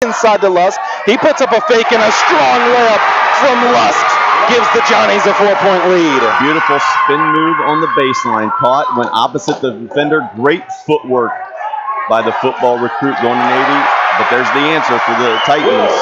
inside to Lusk. He puts up a fake and a strong layup from Lusk. Gives the Johnnies a 4-point lead. Beautiful spin move on the baseline. Caught, went opposite the defender. Great footwork by the football recruit going to Navy. But there's the answer for the Titans.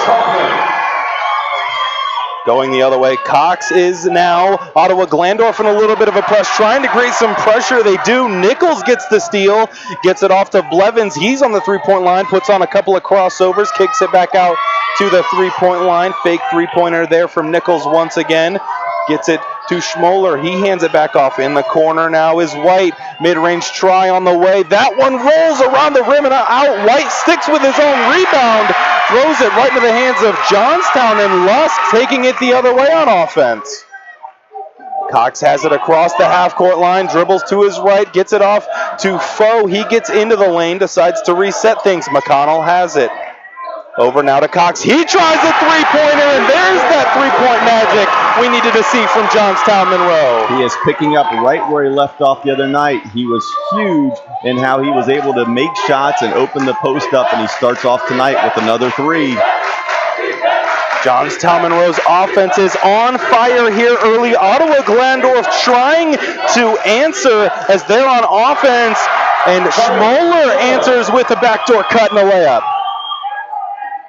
Going the other way, Cox is now Ottawa-Glandorf in a little bit of a press, trying to create some pressure. They do. Nichols gets the steal, gets it off to Blevins. He's on the three-point line, puts on a couple of crossovers, kicks it back out to the three-point line. Fake three-pointer there from Nichols once again. Gets it to Schmoller. He hands it back off. In the corner now is White. Mid-range try on the way. That one rolls around the rim and out. White sticks with his own rebound. Throws it right into the hands of Johnstown, and Lusk taking it the other way on offense. Cox has it across the half-court line, dribbles to his right, gets it off to Foe. He gets into the lane, decides to reset things. McConnell has it. Over now to Cox. He tries a three-pointer, and there's that three-point magic we needed to see from Johnstown Monroe. He is picking up right where he left off the other night. He was huge in how he was able to make shots and open the post up, and he starts off tonight with another three. Johnstown Monroe's offense is on fire here early. Ottawa-Glandorf trying to answer as they're on offense, and Schmoller answers with a backdoor cut and a layup.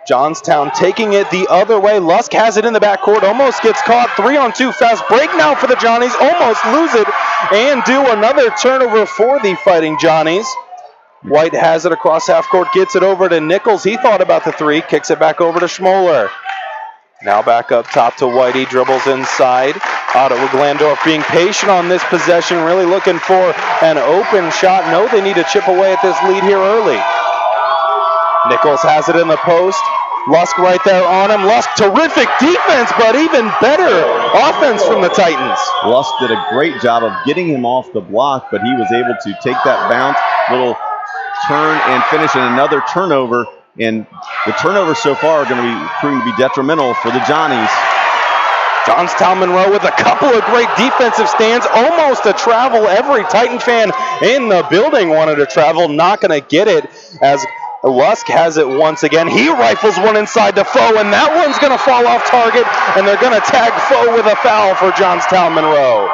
Johnstown taking it the other way. Lusk has it in the backcourt, almost gets caught. 3-on-2 fast break now for the Johnnies, almost lose it, and do another turnover for the Fighting Johnnies. White has it across half court, gets it over to Nichols. He thought about the three, kicks it back over to Schmoller. Now back up top to White. He dribbles inside. Ottawa-Glandorf being patient on this possession, really looking for an open shot. No, they need to chip away at this lead here early. Nichols has it in the post. Lusk right there on him. Lusk, terrific defense, but even better offense from the Titans. Lusk did a great job of getting him off the block, but he was able to take that bounce, little turn, and finish in another turnover. And the turnovers so far are going to be proving to be detrimental for the Johnnies. Johnstown Monroe with a couple of great defensive stands, almost a travel. Every Titan fan in the building wanted to travel, not going to get it as Lusk has it once again. He rifles one inside to Foe, and that one's going to fall off target, and they're going to tag Foe with a foul for Johnstown Monroe.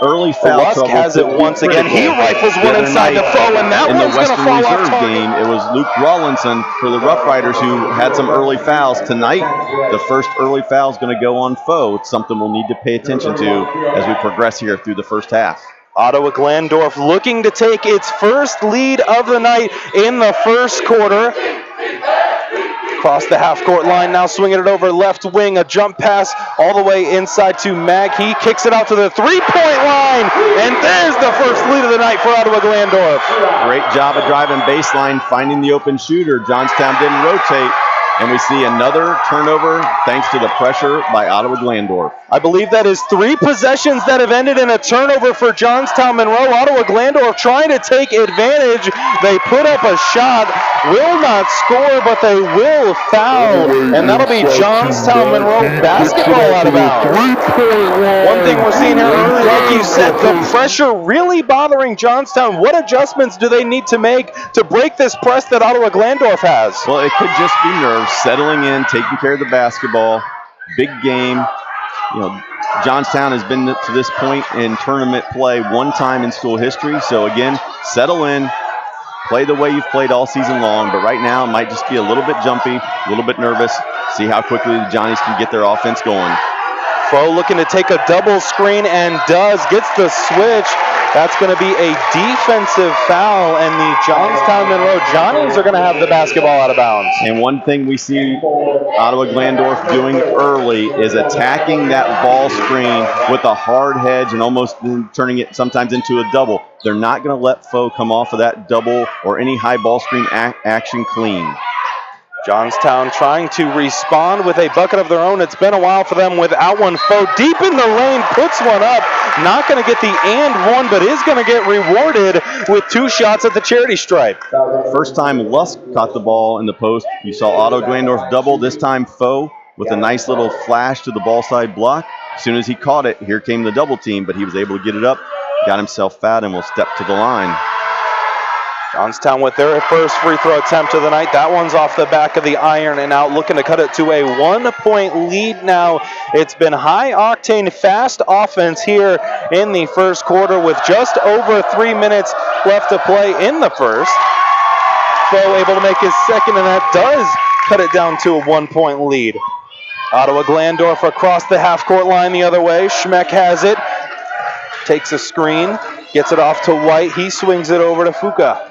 Early foul Lusk has it once again. He rifles one inside to Foe, and that one's going to fall off target. Game, it was Luke Rawlinson for the Rough Riders who had some early fouls. Tonight, the first early foul is going to go on Foe. It's something we'll need to pay attention to as we progress here through the first half. Ottawa-Glandorf looking to take its first lead of the night in the first quarter. Across the half-court line, now swinging it over left wing, a jump pass all the way inside to Mag. He kicks it out to the three-point line, and there's the first lead of the night for Ottawa-Glandorf. Great job of driving baseline, finding the open shooter. Johnstown didn't rotate. And we see another turnover thanks to the pressure by Ottawa-Glandorf. I believe that is 3 possessions that have ended in a turnover for Johnstown Monroe. Ottawa-Glandorf trying to take advantage. They put up a shot, will not score, but they will foul. And that'll be Johnstown Monroe basketball out of bounds. One thing we're seeing here early, like you said, the pressure really bothering Johnstown. What adjustments do they need to make to break this press that Ottawa-Glandorf has? Well, it could just be nerves. Settling in, taking care of the basketball, big game. You know, Johnstown has been to this point in tournament play one time in school history. So again, settle in, play the way you've played all season long. But right now, it might just be a little bit jumpy, a little bit nervous. See how quickly the Johnnies can get their offense going. Foe looking to take a double screen and does, gets the switch. That's going to be a defensive foul, and the Johnstown Monroe Johnnies are going to have the basketball out of bounds. And one thing we see Ottawa-Glandorf doing early is attacking that ball screen with a hard hedge and almost turning it sometimes into a double. They're not going to let Foe come off of that double or any high ball screen action clean. Johnstown trying to respond with a bucket of their own. It's been a while for them without one. Foe deep in the lane, puts one up. Not going to get the and one, but is going to get rewarded with 2 shots at the charity stripe. First time Lusk caught the ball in the post. You saw Ottawa-Glandorf double. This time Foe with a nice little flash to the ball side block. As soon as he caught it, here came the double team, but he was able to get it up, got himself fouled, and will step to the line. Johnstown with their first free throw attempt of the night. That one's off the back of the iron and out, looking to cut it to a 1-point lead now. It's been high-octane, fast offense here in the first quarter with just over 3 minutes left to play in the first. Foe able to make his second, and that does cut it down to a 1-point lead. Ottawa-Glandorf across the half-court line the other way. Schmeck has it, takes a screen, gets it off to White. He swings it over to Fuka.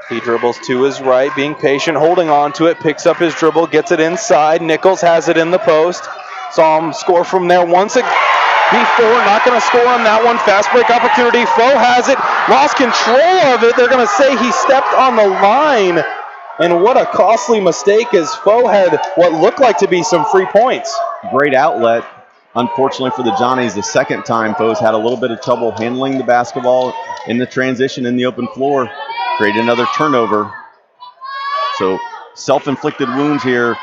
He dribbles to his right, being patient, holding on to it, picks up his dribble, gets it inside. Nichols has it in the post. Saw him score from there once before, not going to score on that one. Fast break opportunity. Foe has it, lost control of it. They're going to say he stepped on the line. And what a costly mistake, as Foe had what looked like to be some free points. Great outlet. Unfortunately for the Johnnies, the second time Foe's had a little bit of trouble handling the basketball in the transition in the open floor. Create another turnover. So self-inflicted wounds here,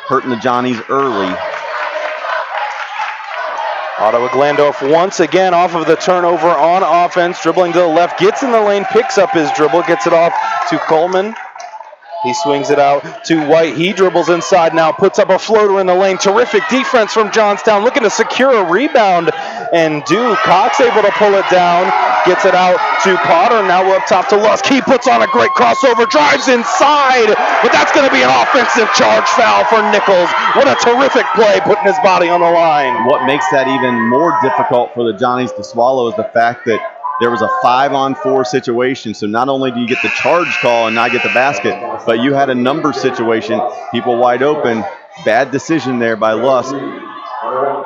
hurting the Johnnies early. Ottawa-Glandorf once again off of the turnover on offense, dribbling to the left, gets in the lane, picks up his dribble, gets it off to Coleman. He swings it out to White. He dribbles inside now, puts up a floater in the lane. Terrific defense from Johnstown, looking to secure a rebound. And Cox able to pull it down, gets it out to Potter. Now we're up top to Lusk. He puts on a great crossover, drives inside, but that's going to be an offensive charge foul for Nichols. What a terrific play, putting his body on the line. What makes that even more difficult for the Johnnies to swallow is the fact that there was a 5-on-4 situation, so not only do you get the charge call and not get the basket, but you had a number situation, people wide open. Bad decision there by Lusk.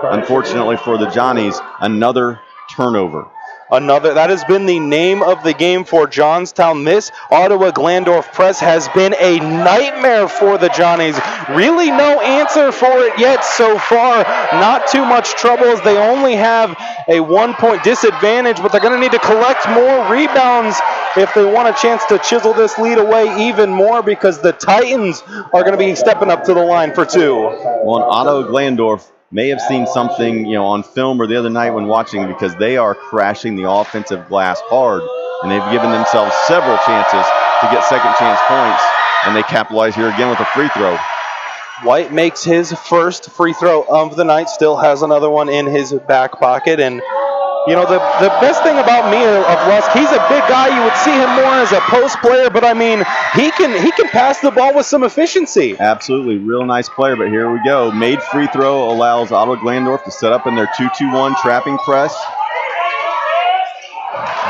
Unfortunately for the Johnnies, another turnover. That has been the name of the game for Johnstown. This Ottawa-Glandorf press has been a nightmare for the Johnnies. Really no answer for it yet so far. Not too much trouble, as they only have a 1-point disadvantage, but they're going to need to collect more rebounds if they want a chance to chisel this lead away even more, because the Titans are going to be stepping up to the line for two. Well, Ottawa-Glandorf may have seen something, on film or the other night when watching, because they are crashing the offensive glass hard, and they've given themselves several chances to get second chance points, and they capitalize here again with a free throw. White makes his first free throw of the night, still has another one in his back pocket, and the best thing about me of Lusk, he's a big guy. You would see him more as a post player, but I mean, he can pass the ball with some efficiency. Absolutely, real nice player, but here we go. Made free throw allows Ottawa-Glandorf to set up in their 2-2-1 trapping press.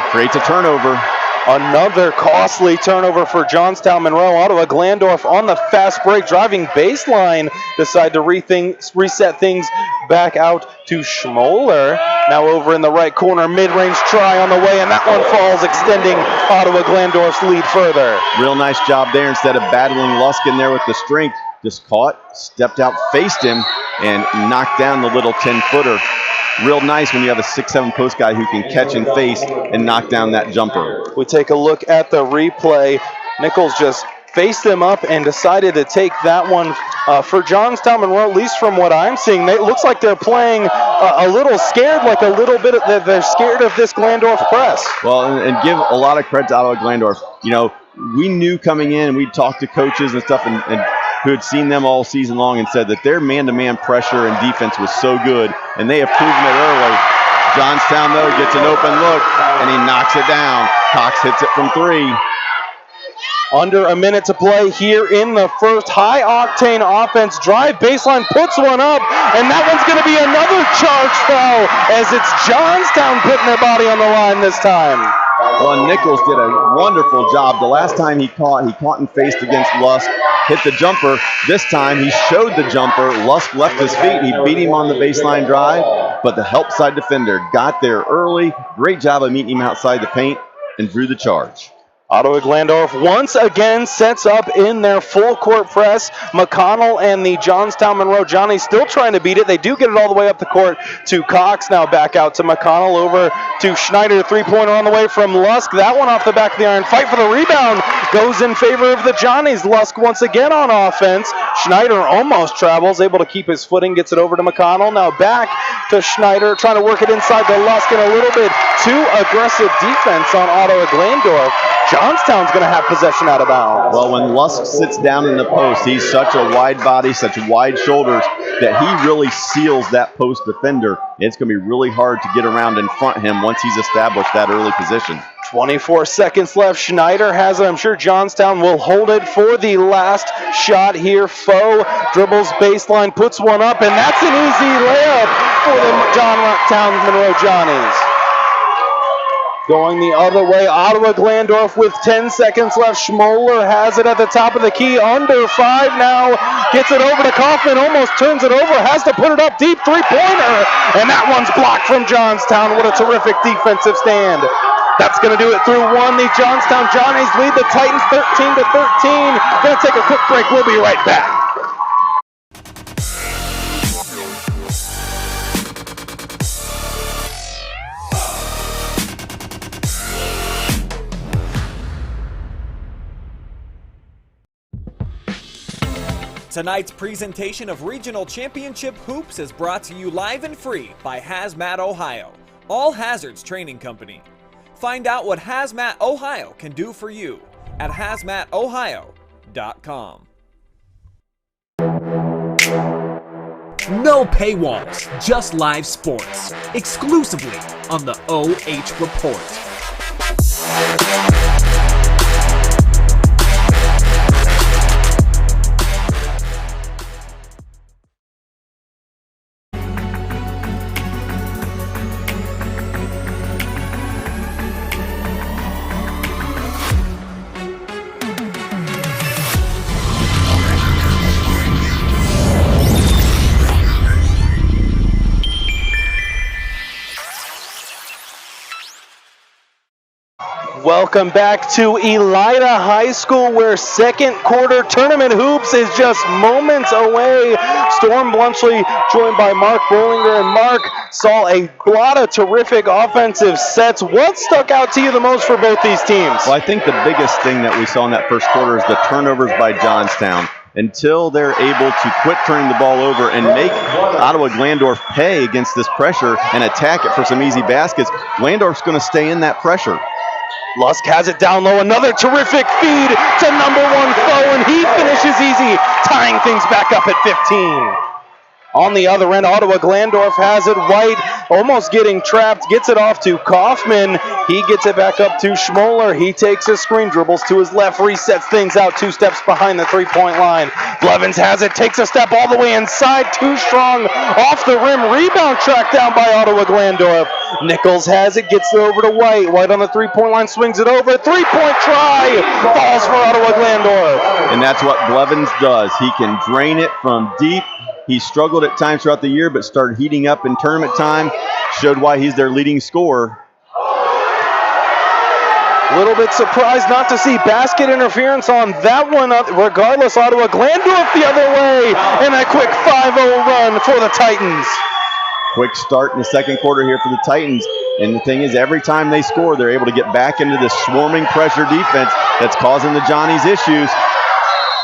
Creates a turnover. Another costly turnover for Johnstown Monroe. Ottawa-Glandorf on the fast break, driving baseline, decide to reset things back out to Schmoller. Now over in the right corner, mid-range try on the way, and that one falls, extending Ottawa-Glandorf's lead further. Real nice job there. Instead of battling Lusk in there with the strength, just caught, stepped out, faced him, and knocked down the little 10-footer. Real nice when you have a 6'7" post guy who can catch and face and knock down that jumper. We take a look at the replay. Nichols just faced him up and decided to take that one for Johnstown Monroe, at least from what I'm seeing. It looks like they're playing a little scared, like a little bit, they're scared of this Glandorf press. Well, and give a lot of credit to Ottawa-Glandorf. We knew coming in, and we talked to coaches and stuff, and who had seen them all season long, and said that their man-to-man pressure and defense was so good, and they have proven it early. Johnstown, though, gets an open look, and he knocks it down. Cox hits it from 3. Under a minute to play here in the first. High-octane offense, drive baseline, puts one up, and that one's going to be another charge foul, as it's Johnstown putting their body on the line this time. Well, Nichols did a wonderful job. The last time he caught and faced against Lusk, hit the jumper. This time he showed the jumper. Lusk left his feet. He beat him on the baseline drive, but the help side defender got there early. Great job of meeting him outside the paint and drew the charge. Ottawa-Glandorf once again sets up in their full court press. McConnell and the Johnstown Monroe Johnnies still trying to beat it. They do get it all the way up the court to Cox. Now back out to McConnell, over to Schneider. Three-pointer on the way from Lusk. That one off the back of the iron. Fight for the rebound goes in favor of the Johnnies. Lusk once again on offense. Schneider almost travels, able to keep his footing, gets it over to McConnell. Now back to Schneider, trying to work it inside to Lusk, and a little bit too aggressive defense on Ottawa-Glandorf. Johnstown's going to have possession out of bounds. Well, when Lusk sits down in the post, he's such a wide body, such wide shoulders, that he really seals that post defender. It's going to be really hard to get around in front of him once he's established that early position. 24 seconds left. Schneider has it. I'm sure Johnstown will hold it for the last shot here. Foe dribbles baseline, puts one up, and that's an easy layup for the Johnstown Monroe Johnnies. Going the other way, Ottawa-Glandorf with 10 seconds left. Schmoller has it at the top of the key, under 5 now. Gets it over to Kaufman, almost turns it over, has to put it up deep, three-pointer. And that one's blocked from Johnstown. What a terrific defensive stand. That's going to do it through one. The Johnstown Johnnies lead the Titans 13-13. Going to take a quick break. We'll be right back. Tonight's presentation of Regional Championship Hoops is brought to you live and free by HazMatOhio, All Hazards Training Company. Find out what HazMatOhio can do for you at HazMatOhio.com. No paywalls, just live sports, exclusively on the OH.REPORT. Welcome back to Elida High School, where second quarter tournament hoops is just moments away. Storm Blunchley joined by Mark Bollinger, and Mark saw a lot of terrific offensive sets. What stuck out to you the most for both these teams? Well, I think the biggest thing that we saw in that first quarter is the turnovers by Johnstown. Until they're able to quit turning the ball over and make Ottawa-Glandorf pay against this pressure and attack it for some easy baskets, Glandorf's going to stay in that pressure. Lusk has it down low, another terrific feed to number one Foe, and he finishes easy, tying things back up at 15. On the other end, Ottawa-Glandorf has it. White almost getting trapped, gets it off to Kaufman. He gets it back up to Schmoller. He takes a screen, dribbles to his left, resets things out 2 steps behind the three-point line. Blevins has it, takes a step all the way inside, too strong, off the rim. Rebound tracked down by Ottawa-Glandorf. Nichols has it, gets it over to White. White on the three-point line, swings it over. Three-point try, falls for Ottawa-Glandorf. And that's what Blevins does. He can drain it from deep. He struggled at times throughout the year, but started heating up in tournament time. Showed why he's their leading scorer. A little bit surprised not to see basket interference on that one. Regardless, Ottawa-Glandorf the other way, and a quick 5-0 run for the Titans. Quick start in the second quarter here for the Titans. And the thing is, every time they score, they're able to get back into this swarming pressure defense that's causing the Johnnies issues.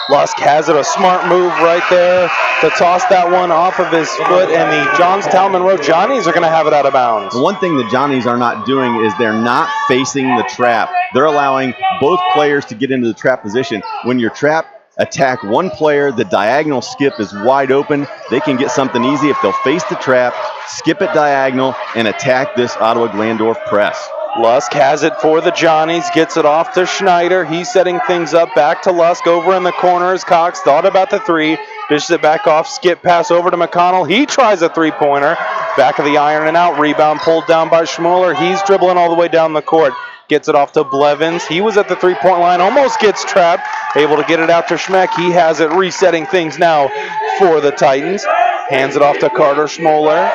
Lusk has it, a smart move right there to toss that one off of his foot, and the Johnstown Monroe Johnnies are going to have it out of bounds. One thing the Johnnies are not doing is they're not facing the trap. They're allowing both players to get into the trap position. When you're trapped, attack one player, the diagonal skip is wide open. They can get something easy if they'll face the trap, skip it diagonal, and attack this Ottawa-Glandorf press. Lusk has it for the Johnnies, gets it off to Schneider. He's setting things up, back to Lusk over in the corners. Cox thought about the three, dishes it back off, skip pass over to McConnell. He tries a three-pointer, back of the iron and out, rebound pulled down by Schmoller. He's dribbling all the way down the court, gets it off to Blevins. He was at the three-point line, almost gets trapped, able to get it out to Schmeck. He has it, resetting things now for the Titans. Hands it off to Carter Schmoller.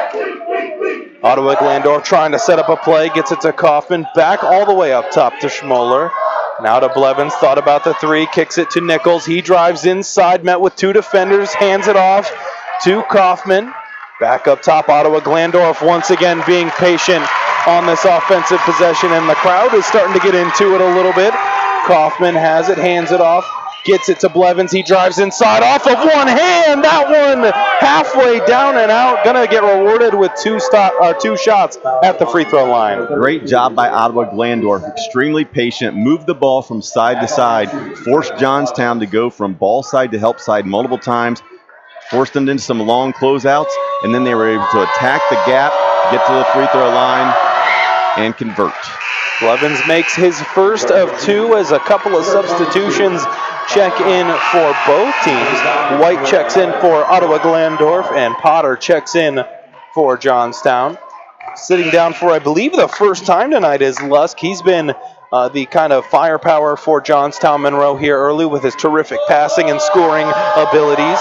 Ottawa-Glandorf trying to set up a play, gets it to Kaufman, back all the way up top to Schmoller. Now to Blevins, thought about the three, kicks it to Nichols. He drives inside, met with two defenders, hands it off to Kaufman. Back up top, Ottawa-Glandorf once again being patient on this offensive possession, and the crowd is starting to get into it a little bit. Kaufman has it, hands it off Gets it to Blevins. He drives inside off of one hand. That one halfway down and out. Gonna get rewarded with two shots at the free throw line. Great job by Ottawa-Glandorf. Extremely patient. Moved the ball from side to side. Forced Johnstown to go from ball side to help side multiple times. Forced them into some long closeouts. And then they were able to attack the gap, get to the free throw line, and convert. Blevins makes his first of two as a couple of substitutions check in for both teams. White checks in for Ottawa-Glandorf, and Potter checks in for Johnstown. Sitting down for, I believe, the first time tonight is Lusk. He's been the kind of firepower for Johnstown Monroe here early with his terrific passing and scoring abilities.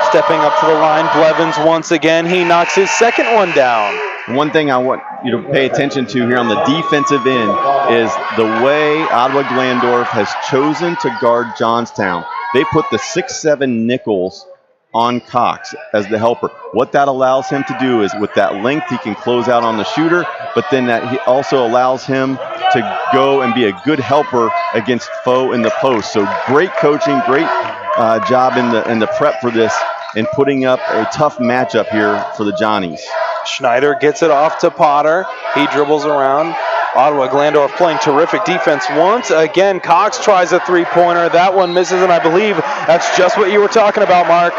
Stepping up to the line, Blevins once again. He knocks his second one down. One thing I want you to pay attention to here on the defensive end is the way Ottawa-Glandorf has chosen to guard Johnstown. They put the 6'7" Nichols on Cox as the helper. What that allows him to do is with that length, he can close out on the shooter, but then that he also allows him to go and be a good helper against Foe in the post. So great coaching, great job in the prep for this and putting up a tough matchup here for the Johnnies. Schneider gets it off to Potter. He dribbles around. Ottawa-Glandorf playing terrific defense once again. Cox tries a three-pointer. That one misses, and I believe that's just what you were talking about, Mark.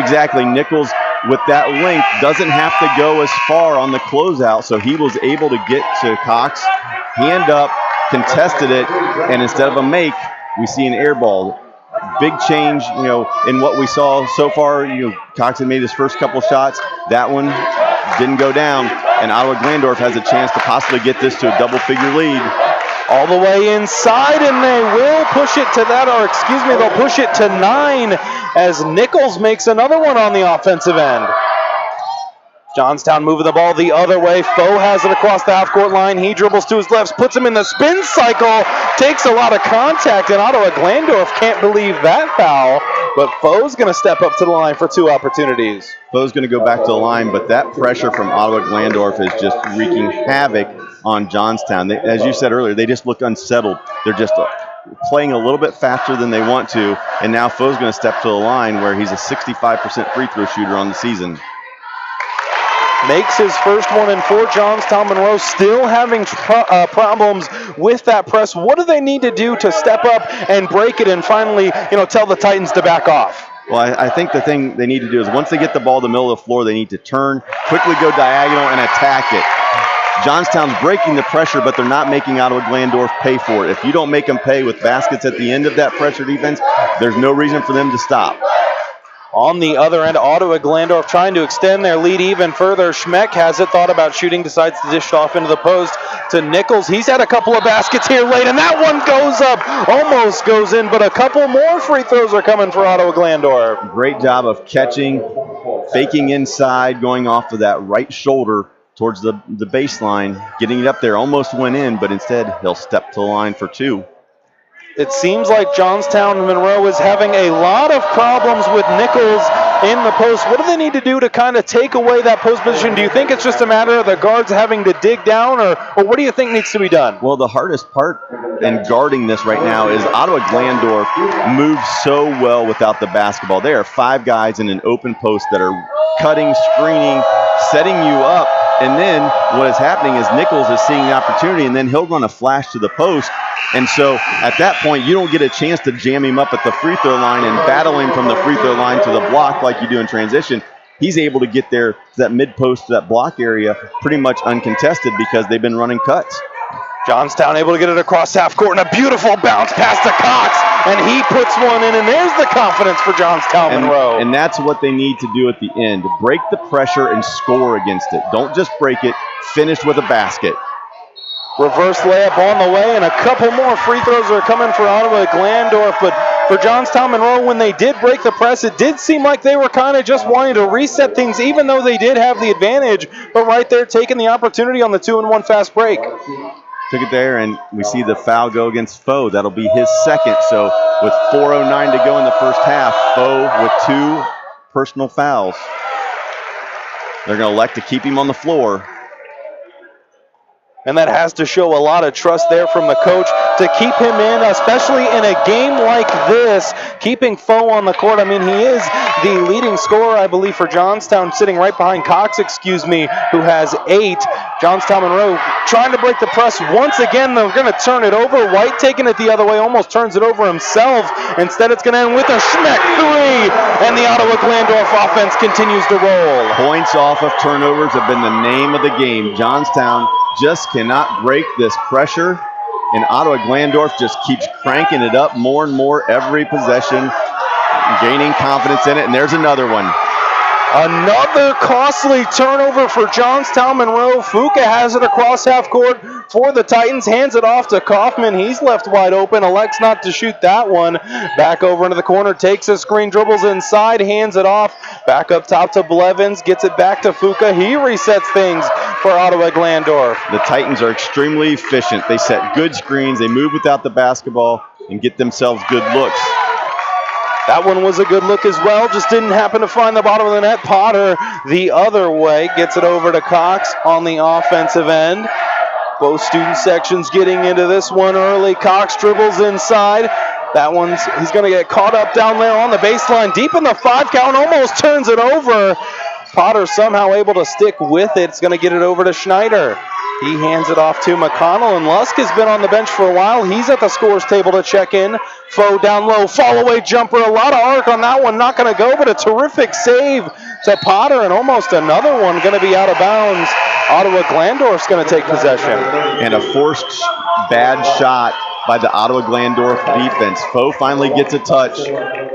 Exactly. Nichols, with that length, doesn't have to go as far on the closeout, so he was able to get to Cox, hand up, contested it, and instead of a make, we see an air ball. Big change, in what we saw so far. Cox had made his first couple shots. That one didn't go down, and Ottawa-Glandorf has a chance to possibly get this to a double-figure lead. All the way inside, and they will push it to that, or excuse me, they'll push it to 9 as Nichols makes another one on the offensive end. Johnstown moving the ball the other way. Foe has it across the half-court line. He dribbles to his left, puts him in the spin cycle, takes a lot of contact, and Ottawa-Glandorf can't believe that foul, but Foe's going to step up to the line for two opportunities. Foe's going to go back to the line, but that pressure from Ottawa-Glandorf is just wreaking havoc on Johnstown. As you said earlier, they just look unsettled. They're just playing a little bit faster than they want to, and now Foe's going to step to the line where he's a 65% free throw shooter on the season. Makes his first one in for Johnstown Monroe, still having problems with that press. What do they need to do to step up and break it and finally, tell the Titans to back off? Well, I think the thing they need to do is once they get the ball to the middle of the floor, they need to turn, quickly go diagonal, and attack it. Johnstown's breaking the pressure, but they're not making Ottawa-Glandorf pay for it. If you don't make them pay with baskets at the end of that pressure defense, there's no reason for them to stop. On the other end, Ottawa-Glandorf trying to extend their lead even further. Schmeck has it, thought about shooting, decides to dish it off into the post to Nichols. He's had a couple of baskets here late, and that one goes up, almost goes in, but a couple more free throws are coming for Ottawa-Glandorf. Great job of catching, faking inside, going off of that right shoulder towards the baseline, getting it up there, almost went in, but instead he'll step to the line for two. It seems like Johnstown Monroe is having a lot of problems with Nichols in the post. What do they need to do to kind of take away that post position? Do you think it's just a matter of the guards having to dig down, or what do you think needs to be done? Well, the hardest part in guarding this right now is Ottawa-Glandorf moves so well without the basketball. There are 5 guys in an open post that are cutting, screening, setting you up, and then what is happening is Nichols is seeing the opportunity, and then he'll run a flash to the post. And so at that point, you don't get a chance to jam him up at the free throw line and battle him from the free throw line to the block like you do in transition. He's able to get there to that mid-post, to that block area, pretty much uncontested because they've been running cuts. Johnstown able to get it across half court, and a beautiful bounce pass to Cox, and he puts one in, and there's the confidence for Johnstown Monroe. And that's what they need to do at the end. Break the pressure and score against it. Don't just break it, finish with a basket. Reverse layup on the way, and a couple more free throws are coming for Ottawa-Glandorf, but for Johnstown Monroe, when they did break the press, it did seem like they were kind of just wanting to reset things, even though they did have the advantage, but right there taking the opportunity on the 2-and-1 fast break. Took it there, and we see the foul go against Foe. That'll be his second. So with 4:09 to go in the first half, Foe with 2 personal fouls. They're going to elect to keep him on the floor. And that has to show a lot of trust there from the coach to keep him in, especially in a game like this, keeping Foe on the court. I mean, he is the leading scorer, I believe, for Johnstown, sitting right behind Cox, who has 8. Johnstown Monroe trying to break the press once again. They're going to turn it over. White taking it the other way, almost turns it over himself. Instead, it's going to end with a Schmeck 3, and the Ottawa-Glandorf offense continues to roll. Points off of turnovers have been the name of the game. Johnstown just cannot break this pressure, and Ottawa-Glandorf just keeps cranking it up more and more every possession, gaining confidence in it, and there's another one. Another costly turnover for Johnstown Monroe. Fuka has it across half court for the Titans, hands it off to Kaufman. He's left wide open, elects not to shoot that one. Back over into the corner, takes a screen, dribbles inside, hands it off. Back up top to Blevins, gets it back to Fuka. He resets things for Ottawa-Glandorf. The Titans are extremely efficient. They set good screens, they move without the basketball, and get themselves good looks. That one was a good look as well, just didn't happen to find the bottom of the net. Potter the other way, gets it over to Cox on the offensive end. Both student sections getting into this one early. Cox dribbles inside. He's going to get caught up down there on the baseline, deep in the 5 count, almost turns it over. Potter somehow able to stick with it. It's going to get it over to Schneider. He hands it off to McConnell, and Lusk has been on the bench for a while. He's at the scores table to check in. Foe down low, fall away jumper. A lot of arc on that one, not going to go, but a terrific save to Potter, and almost another one going to be out of bounds. Ottawa-Glandorf's going to take possession. And a forced bad shot by the Ottawa-Glandorf defense. Foe finally gets a touch.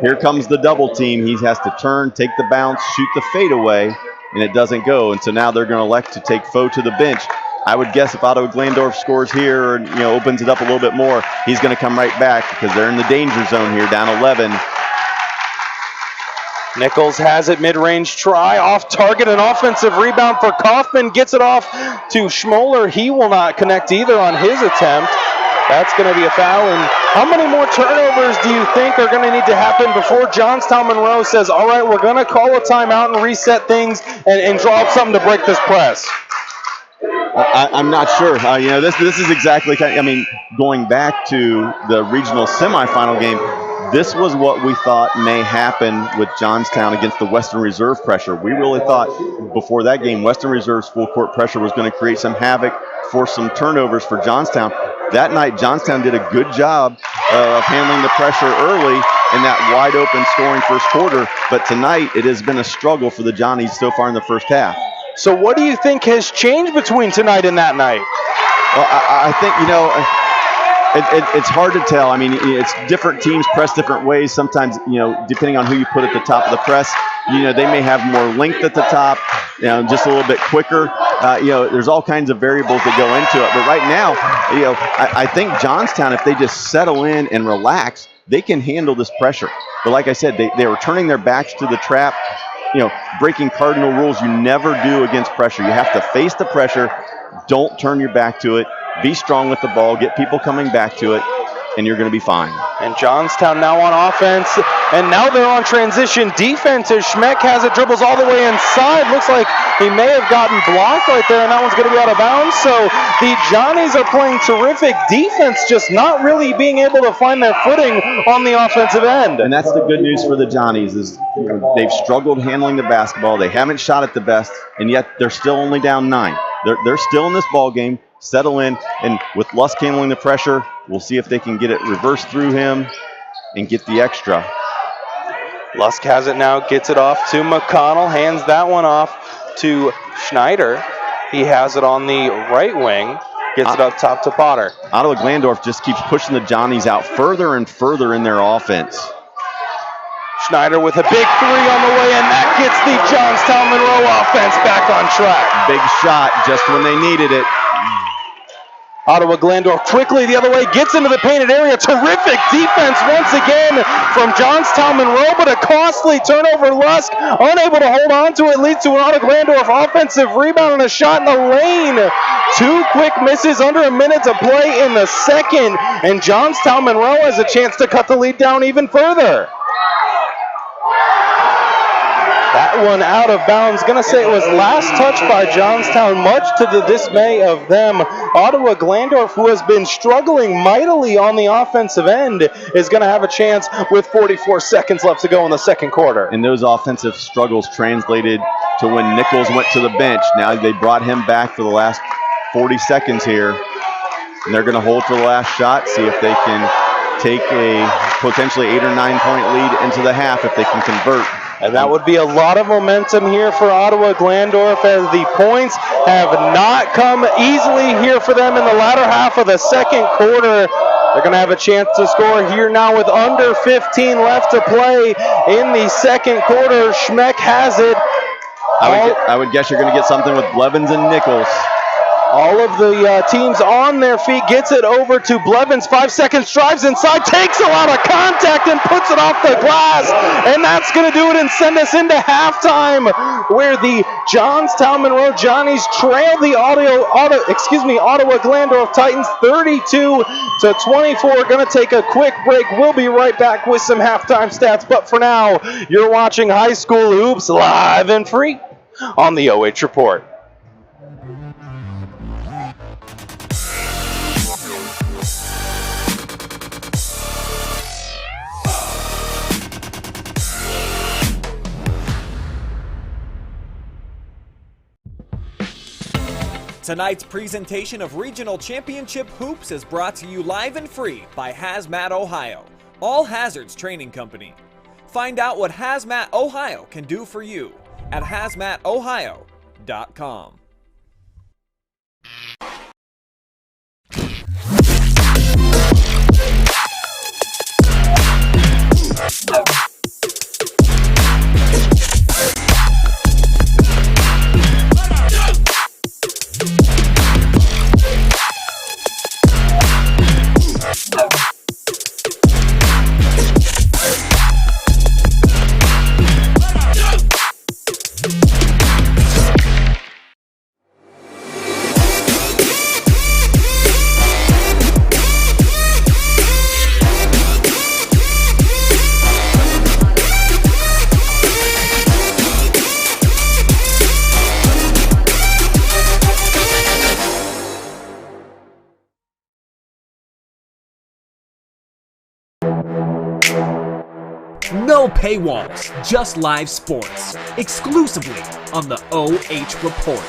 Here comes the double team. He has to turn, take the bounce, shoot the fadeaway, and it doesn't go. And so now they're going to elect to take Foe to the bench. I would guess if Ottawa-Glandorf scores here or opens it up a little bit more, he's going to come right back because they're in the danger zone here, down 11. Nichols has it, mid-range try, off target, an offensive rebound for Kaufman, gets it off to Schmoller. He will not connect either on his attempt. That's going to be a foul. And how many more turnovers do you think are going to need to happen before Johnstown Monroe says, all right, we're going to call a timeout and reset things and draw up something to break this press? I'm not sure. This is exactly, going back to the regional semifinal game, this was what we thought may happen with Johnstown against the Western Reserve pressure. We really thought before that game, Western Reserve's full court pressure was going to create some havoc, force some turnovers for Johnstown. That night, Johnstown did a good job of handling the pressure early in that wide open scoring first quarter, but tonight it has been a struggle for the Johnnies so far in the first half. So what do you think has changed between tonight and that night? Well, I think, it's hard to tell. I mean, it's different teams press different ways. Sometimes, depending on who you put at the top of the press, they may have more length at the top, just a little bit quicker. There's all kinds of variables that go into it. But right now, I think Johnstown, if they just settle in and relax, they can handle this pressure. But like I said, they were turning their backs to the trap. Breaking cardinal rules you never do against pressure. You have to face the pressure. Don't turn your back to it. Be strong with the ball. Get people coming back to it, and you're going to be fine. And Johnstown now on offense, and now they're on transition defense as Schmeck has it, dribbles all the way inside. Looks like he may have gotten blocked right there, and that one's going to be out of bounds. So the Johnnies are playing terrific defense, just not really being able to find their footing on the offensive end. And that's the good news for the Johnnies is they've struggled handling the basketball. They haven't shot it the best, and yet they're still only down 9. They're still in this ball game. Settle in, and with Lusk handling the pressure, we'll see if they can get it reversed through him and get the extra. Lusk has it now, gets it off to McConnell, hands that one off to Schneider. He has it on the right wing, gets it up top to Potter. Ottawa-Glandorf just keeps pushing the Johnnies out further and further in their offense. Schneider with a big 3 on the way, and that gets the Johnstown Monroe offense back on track. Big shot just when they needed it. Ottawa-Glandorf quickly the other way, gets into the painted area. Terrific defense once again from Johnstown Monroe, but a costly turnover. Lusk unable to hold on to it, leads to an Ottawa-Glandorf offensive rebound and a shot in the lane. 2 quick misses under a minute to play in the second, and Johnstown Monroe has a chance to cut the lead down even further. That one out of bounds. Gonna say it was last touch by Johnstown, much to the dismay of them. Ottawa-Glandorf, who has been struggling mightily on the offensive end, is gonna have a chance with 44 seconds left to go in the second quarter. And those offensive struggles translated to when Nichols went to the bench. Now they brought him back for the last 40 seconds here. And they're gonna hold for the last shot, see if they can take a potentially 8 or 9 point lead into the half if they can convert. And that would be a lot of momentum here for Ottawa-Glandorf, as the points have not come easily here for them in the latter half of the second quarter. They're going to have a chance to score here now with under 15 left to play in the second quarter. Schmeck has it. I would guess you're going to get something with Blevins and Nichols. All of the teams on their feet, gets it over to Blevins. 5 seconds, drives inside, takes a lot of contact and puts it off the glass. And that's going to do it and send us into halftime, where the Johnstown Monroe Johnnies trail the Ottawa-Glandorf Titans 32-24. Going to take a quick break. We'll be right back with some halftime stats. But for now, you're watching High School Hoops live and free on the OH Report. Tonight's presentation of Regional Championship Hoops is brought to you live and free by HazMatOhio, All Hazards Training Company. Find out what HazMatOhio can do for you at HazMatOhio.com. No paywalls, just live sports. Exclusively on the OH Report.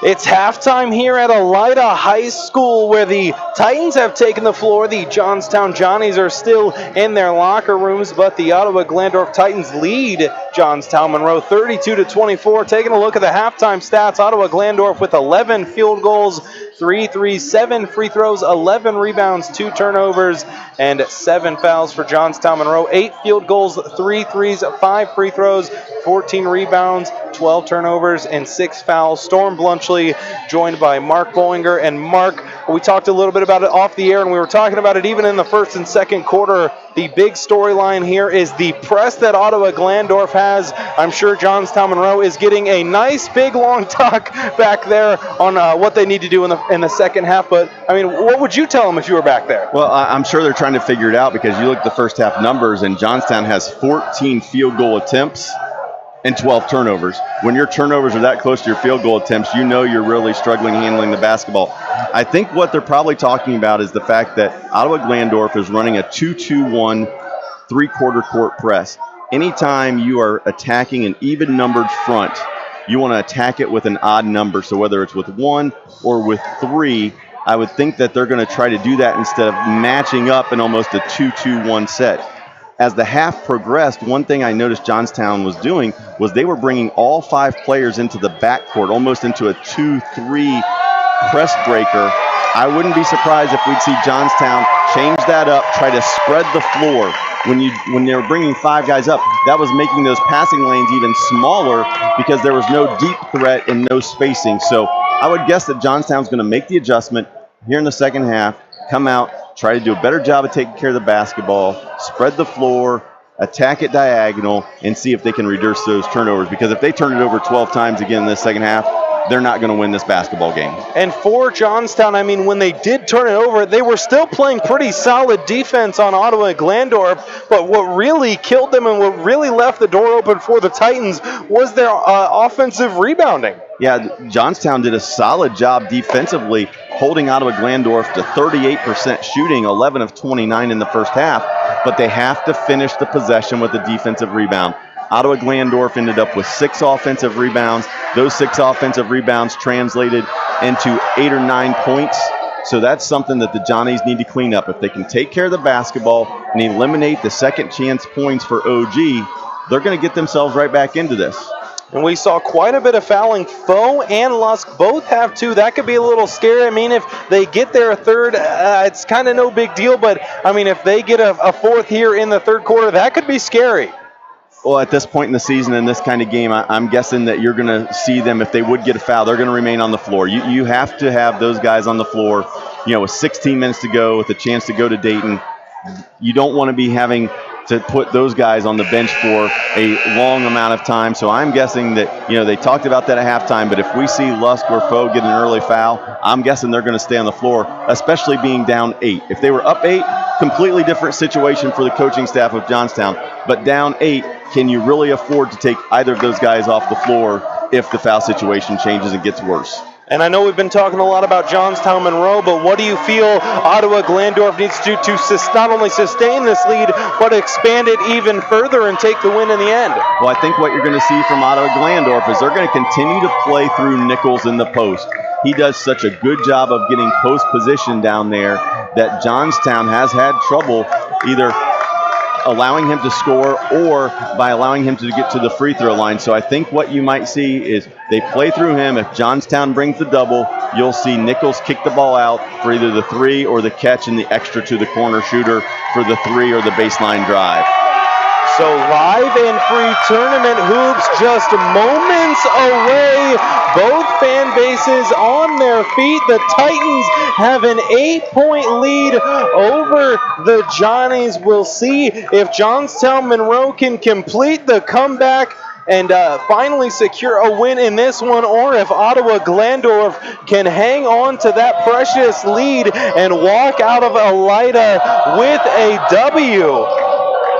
It's halftime here at Elida High School where the Titans have taken the floor. The Johnstown Johnnies are still in their locker rooms, but the Ottawa-Glandorf Titans lead Johnstown Monroe 32-24. Taking a look at the halftime stats, Ottawa-Glandorf with 11 field goals, 3 threes, 7 free throws, 11 rebounds, 2 turnovers, and 7 fouls for Johnstown Monroe. 8 field goals, 3 threes, 5 free throws, 14 rebounds, 12 turnovers, and 6 fouls. Storm Blunchley joined by Mark Bollinger. And Mark, we talked a little bit about it off the air, and we were talking about it even in the first and second quarter. The big storyline here is the press that Ottawa-Glandorf has. I'm sure Johnstown Monroe is getting a nice big long talk back there on what they need to do in the second half. But, I mean, what would you tell them if you were back there? Well, I'm sure they're trying to figure it out because you look at the first half numbers, and Johnstown has 14 field goal attempts and 12 turnovers. When your turnovers are that close to your field goal attempts, you know you're really struggling handling the basketball. I think what they're probably talking about is the fact that Ottawa-Glandorf is running a 2-2-1 three-quarter court press. Anytime you are attacking an even-numbered front, you want to attack it with an odd number. So whether it's with 1 or with 3, I would think that they're going to try to do that instead of matching up in almost a 2-2-1 set. As the half progressed, one thing I noticed Johnstown was doing was they were bringing all 5 players into the backcourt, almost into a 2-3 press breaker. I wouldn't be surprised if we'd see Johnstown change that up, try to spread the floor. When they were bringing 5 guys up, that was making those passing lanes even smaller because there was no deep threat and no spacing. So I would guess that Johnstown's going to make the adjustment here in the second half, come out, try to do a better job of taking care of the basketball, spread the floor, attack it diagonal, and see if they can reduce those turnovers. Because if they turn it over 12 times again in the second half, they're not going to win this basketball game. And for Johnstown, I mean, when they did turn it over, they were still playing pretty solid defense on Ottawa-Glandorf, but what really killed them and what really left the door open for the Titans was their offensive rebounding. Yeah, Johnstown did a solid job defensively, holding Ottawa-Glandorf to 38% shooting, 11 of 29 in the first half, but they have to finish the possession with a defensive rebound. Ottawa-Glandorf ended up with 6 offensive rebounds. Those 6 offensive rebounds translated into 8 or 9 points. So that's something that the Johnnies need to clean up. If they can take care of the basketball and eliminate the second chance points for OG, they're going to get themselves right back into this. And we saw quite a bit of fouling. Foe and Lusk both have 2. That could be a little scary. I mean, if they get their third, it's kind of no big deal. But, I mean, if they get a fourth here in the third quarter, that could be scary. Well, at this point in the season, in this kind of game, I'm guessing that you're going to see them, if they would get a foul, they're going to remain on the floor. You have to have those guys on the floor, with 16 minutes to go, with a chance to go to Dayton. You don't want to be having to put those guys on the bench for a long amount of time. So I'm guessing that, they talked about that at halftime, but if we see Lusk or Foe get an early foul, I'm guessing they're going to stay on the floor, especially being down 8. If they were up 8, completely different situation for the coaching staff of Johnstown. But down 8, can you really afford to take either of those guys off the floor if the foul situation changes and gets worse? And I know we've been talking a lot about Johnstown Monroe, but what do you feel Ottawa-Glandorf needs to do to not only sustain this lead, but expand it even further and take the win in the end? Well, I think what you're going to see from Ottawa-Glandorf is they're going to continue to play through Nichols in the post. He does such a good job of getting post position down there that Johnstown has had trouble either allowing him to score or by allowing him to get to the free throw line. So I think what you might see is they play through him. If Johnstown brings the double, you'll see Nichols kick the ball out for either the 3 or the catch and the extra to the corner shooter for the 3 or the baseline drive. So live and free tournament hoops just moments away. Both fan bases on their feet. The Titans have an 8-point lead over the Johnnies. We'll see if Johnstown Monroe can complete the comeback and finally secure a win in this one, or if Ottawa-Glandorf can hang on to that precious lead and walk out of Elida with a W.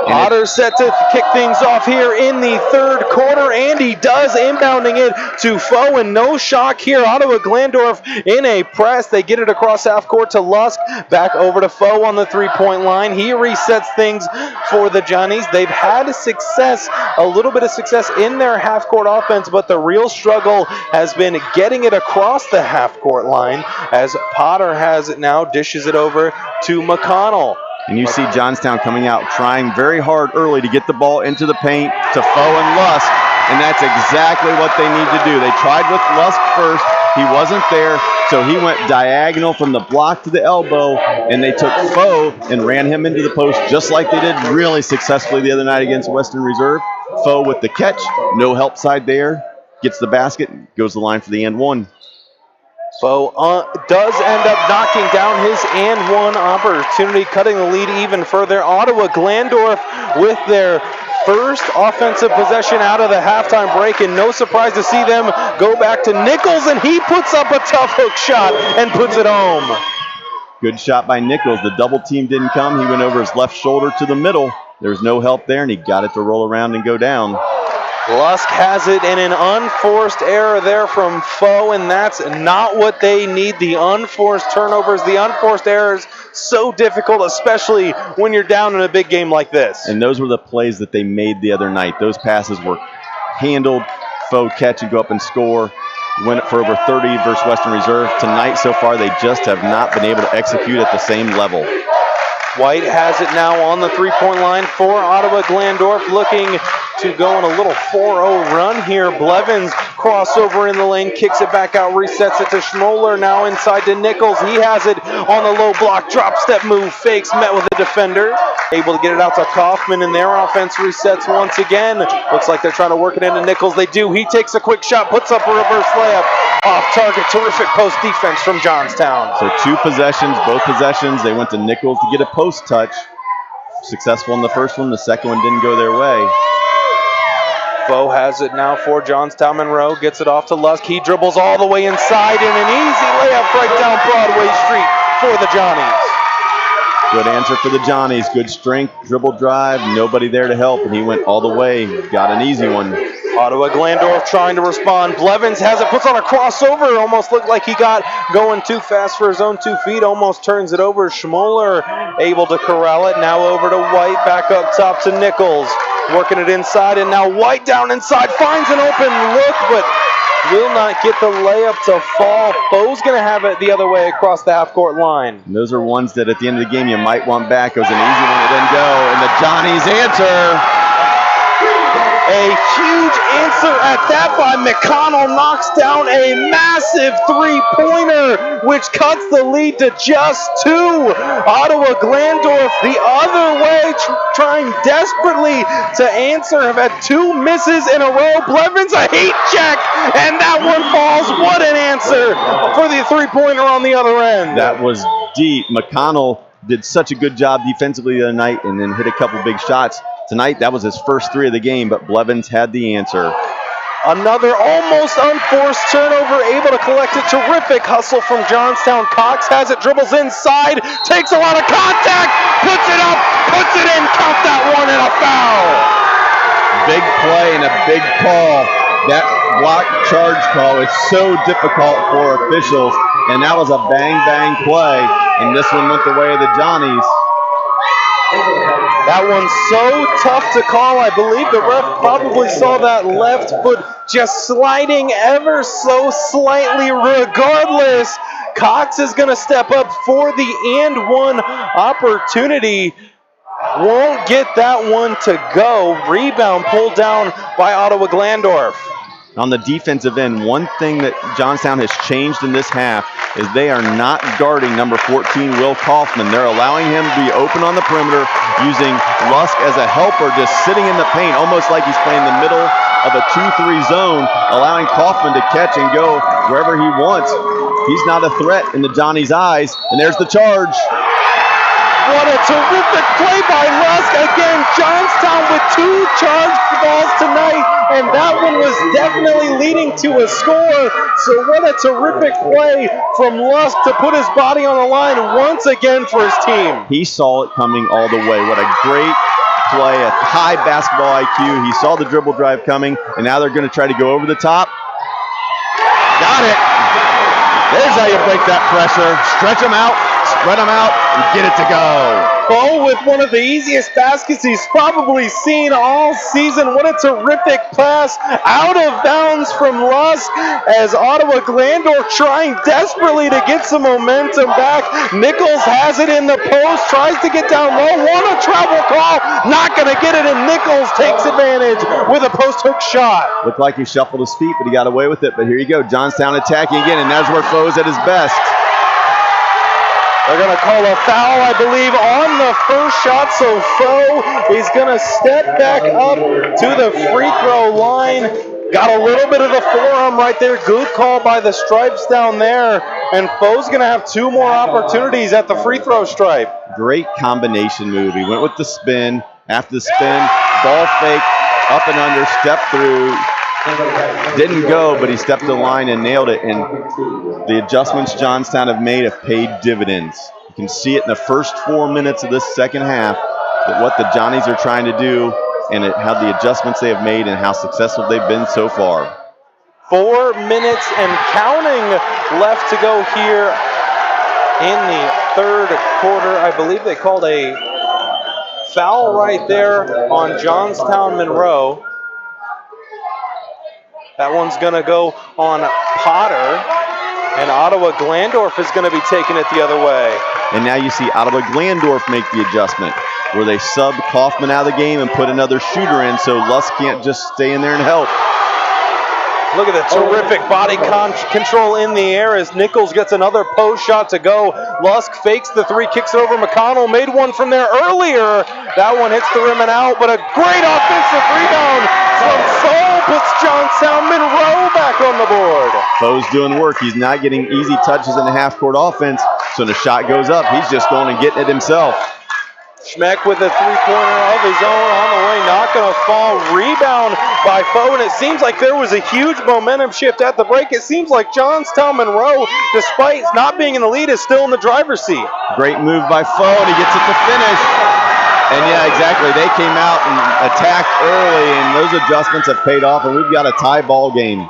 Potter's set to kick things off here in the third quarter, and he does, inbounding it to Foe, and no shock here. Ottawa-Glandorf in a press. They get it across half court to Lusk, back over to Foe on the three-point line. He resets things for the Johnnies. They've had success, a little bit of success in their half-court offense, but the real struggle has been getting it across the half-court line, as Potter has it now, dishes it over to McConnell. And you see Johnstown coming out trying very hard early to get the ball into the paint to Foe and Lusk, and that's exactly what they need to do. They tried with Lusk first. He wasn't there, so he went diagonal from the block to the elbow, and they took Foe and ran him into the post just like they did really successfully the other night against Western Reserve. Foe with the catch, no help side there, gets the basket, goes to the line for the and one. Foe does end up knocking down his and one opportunity, cutting the lead even further. Ottawa-Glandorf with their first offensive possession out of the halftime break, and no surprise to see them go back to Nichols, and he puts up a tough hook shot and puts it home. Good shot by Nichols. The double team didn't come. He went over his left shoulder to the middle. There's no help there, and he got it to roll around and go down. Lusk has it in an unforced error there from Foe, and that's not what they need. The unforced turnovers, the unforced errors, so difficult, especially when you're down in a big game like this. And those were the plays that they made the other night. Those passes were handled. Foe catch and go up and score. Win it for over 30 versus Western Reserve. Tonight so far, they just have not been able to execute at the same level. White has it now on the three-point line for Ottawa-Glandorf, looking to go on a little 4-0 run here. Blevins crossover in the lane, kicks it back out, resets it to Schmoller, now inside to Nichols. He has it on the low block, drop step move, fakes, met with the defender. Able to get it out to Kaufman, and their offense resets once again. Looks like they're trying to work it into Nichols. They do. He takes a quick shot, puts up a reverse layup. Off target, terrific post defense from Johnstown. So two possessions, both possessions, they went to Nichols to get a post touch. Successful in the first one, the second one didn't go their way. Foe has it now for Johnstown Monroe, gets it off to Lusk. He dribbles all the way inside, and an easy layup right down Broadway Street for the Johnnies. Good answer for the Johnnies. Good strength, dribble drive, nobody there to help, and he went all the way. Got an easy one. Ottawa-Glandorf trying to respond. Blevins has it, puts on a crossover. Almost looked like he got going too fast for his own 2 feet. Almost turns it over. Schmoller able to corral it. Now over to White, back up top to Nichols. Working it inside, and now White down inside. Finds an open look, but will not get the layup to fall. Foe's going to have it the other way across the half-court line. And those are ones that at the end of the game you might want back. It was an easy one that didn't go, and the Johnnies answer. A huge answer at that by McConnell, knocks down a massive three-pointer, which cuts the lead to just 2. Ottawa-Glandorf the other way, trying desperately to answer, have had 2 misses in a row. Blevins a heat check, and that one falls. What an answer for the three-pointer on the other end. That was deep. McConnell did such a good job defensively the other night and then hit a couple big shots. Tonight, that was his first 3 of the game, but Blevins had the answer. Another almost unforced turnover, able to collect it. Terrific hustle from Johnstown. Cox has it, dribbles inside, takes a lot of contact, puts it up, puts it in, count that one, and a foul. Big play and a big call. That block charge call is so difficult for officials, and that was a bang-bang play, and this one went the way of the Johnnies. That one's so tough to call. I believe the ref probably saw that left foot just sliding ever so slightly. Regardless, Cox is going to step up for the and one opportunity. Won't get that one to go. Rebound pulled down by Ottawa-Glandorf. On the defensive end, one thing that Johnstown has changed in this half is they are not guarding number 14, Will Kaufman. They're allowing him to be open on the perimeter, using Lusk as a helper, just sitting in the paint, almost like he's playing the middle of a 2-3 zone, allowing Kaufman to catch and go wherever he wants. He's not a threat in the Johnnies' eyes, and there's the charge. What a terrific play by Lusk. Again, Johnstown with 2 charged balls tonight, and that one was definitely leading to a score. So what a terrific play from Lusk to put his body on the line once again for his team. He saw it coming all the way. What a great play, a high basketball IQ. He saw the dribble drive coming, and now they're going to try to go over the top. Got it. There's how you break that pressure. Stretch them out, spread them out, and get it to go. Bo with one of the easiest baskets he's probably seen all season. What a terrific pass out of bounds from Lusk as Ottawa-Glandorf trying desperately to get some momentum back. Nichols has it in the post, tries to get down low, want a travel call, not going to get it, and Nichols takes advantage with a post hook shot. Looked like he shuffled his feet, but he got away with it. But here you go, Johnstown attacking again, and there's where Foe's at his best. They're going to call a foul, I believe, on the first shot, so Foe is going to step back up to the free throw line. Got a little bit of the forearm right there. Good call by the stripes down there, and Foe's going to have 2 more opportunities at the free throw stripe. Great combination move. He went with the spin. After the spin, ball fake, up and under, step through. Didn't go, but he stepped the line and nailed it. And the adjustments Johnstown have made have paid dividends. You can see it in the first 4 minutes of this second half, that what the Johnnies are trying to do and how the adjustments they have made and how successful they've been so far. 4 minutes and counting left to go here in the third quarter. I believe they called a foul right there on Johnstown Monroe. That one's going to go on Potter, and Ottawa-Glandorf is going to be taking it the other way. And now you see Ottawa-Glandorf make the adjustment, where they subbed Kaufman out of the game and put another shooter in, so Lusk can't just stay in there and help. Look at the terrific body control in the air as Nichols gets another post shot to go. Lusk fakes the 3, kicks it over. McConnell made one from there earlier. That one hits the rim and out, but a great offensive rebound from Foe puts Johnstown Monroe back on the board. Foe's doing work. He's not getting easy touches in the half-court offense, so when the shot goes up, he's just going and getting it himself. Schmeck with a 3-pointer of his own on the way, not going to fall. Rebound by Foe, and it seems like there was a huge momentum shift at the break. It seems like Johnstown Monroe, despite not being in the lead, is still in the driver's seat. Great move by Foe, and he gets it to finish. And yeah, exactly. They came out and attacked early, and those adjustments have paid off, and we've got a tie ball game.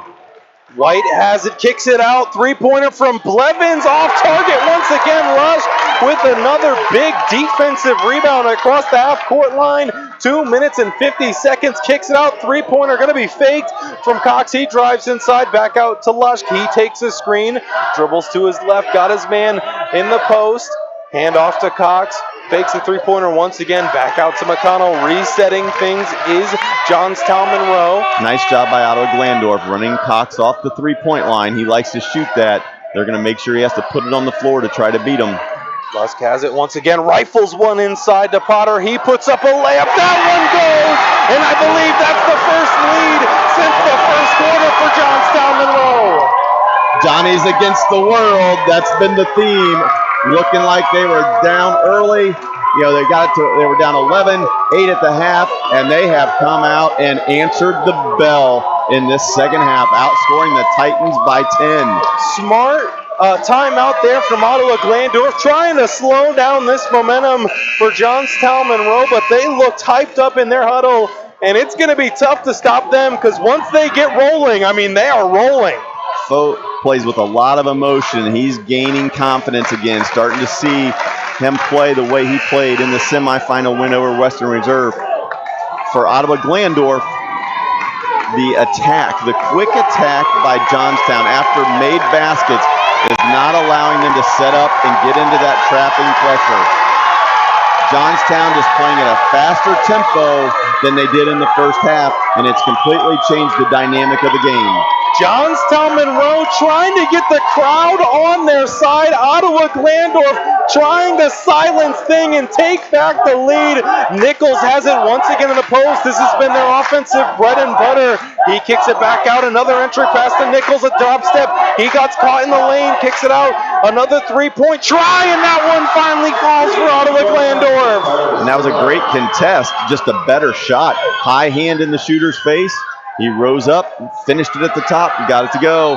White has it, kicks it out, 3-pointer from Blevins, off target once again. Rush with another big defensive rebound across the half-court line. 2 minutes and 50 seconds, kicks it out, 3-pointer going to be faked from Cox. He drives inside, back out to Lush. He takes a screen, dribbles to his left, got his man in the post, hand off to Cox. Fakes the 3-pointer once again, back out to McConnell. Resetting things is Johnstown Monroe. Nice job by Ottawa-Glandorf running Cox off the 3-point line. He likes to shoot that. They're going to make sure he has to put it on the floor to try to beat him. Lusk has it once again, rifles one inside to Potter. He puts up a layup. That one goes, and I believe that's the first lead since the first quarter for Johnstown Monroe. Johnny's against the world. That's been the theme. Looking like they were down early. You know, they were down 11, 8 at the half, and they have come out and answered the bell in this second half, outscoring the Titans by 10. Smart timeout there from Ottawa-Glandorf, trying to slow down this momentum for Johnstown Monroe, but they looked hyped up in their huddle, and it's going to be tough to stop them because once they get rolling, I mean, they are rolling. Foe plays with a lot of emotion. He's gaining confidence again, starting to see him play the way he played in the semifinal win over Western Reserve. For Ottawa-Glandorf, the attack, the quick attack by Johnstown after made baskets is not allowing them to set up and get into that trapping pressure. Johnstown just playing at a faster tempo than they did in the first half, and it's completely changed the dynamic of the game. Johnstown Monroe trying to get the crowd on their side. Ottawa-Glandorf trying to silence thing and take back the lead. Nichols has it once again in the post. This has been their offensive bread and butter. He kicks it back out. Another entry pass to Nichols, a drop step. He got caught in the lane, kicks it out. Another 3-point try, and that one finally falls for Ottawa-Glandorf. And that was a great contest, just a better shot. High hand in the shooter's face. He rose up, finished it at the top, and got it to go.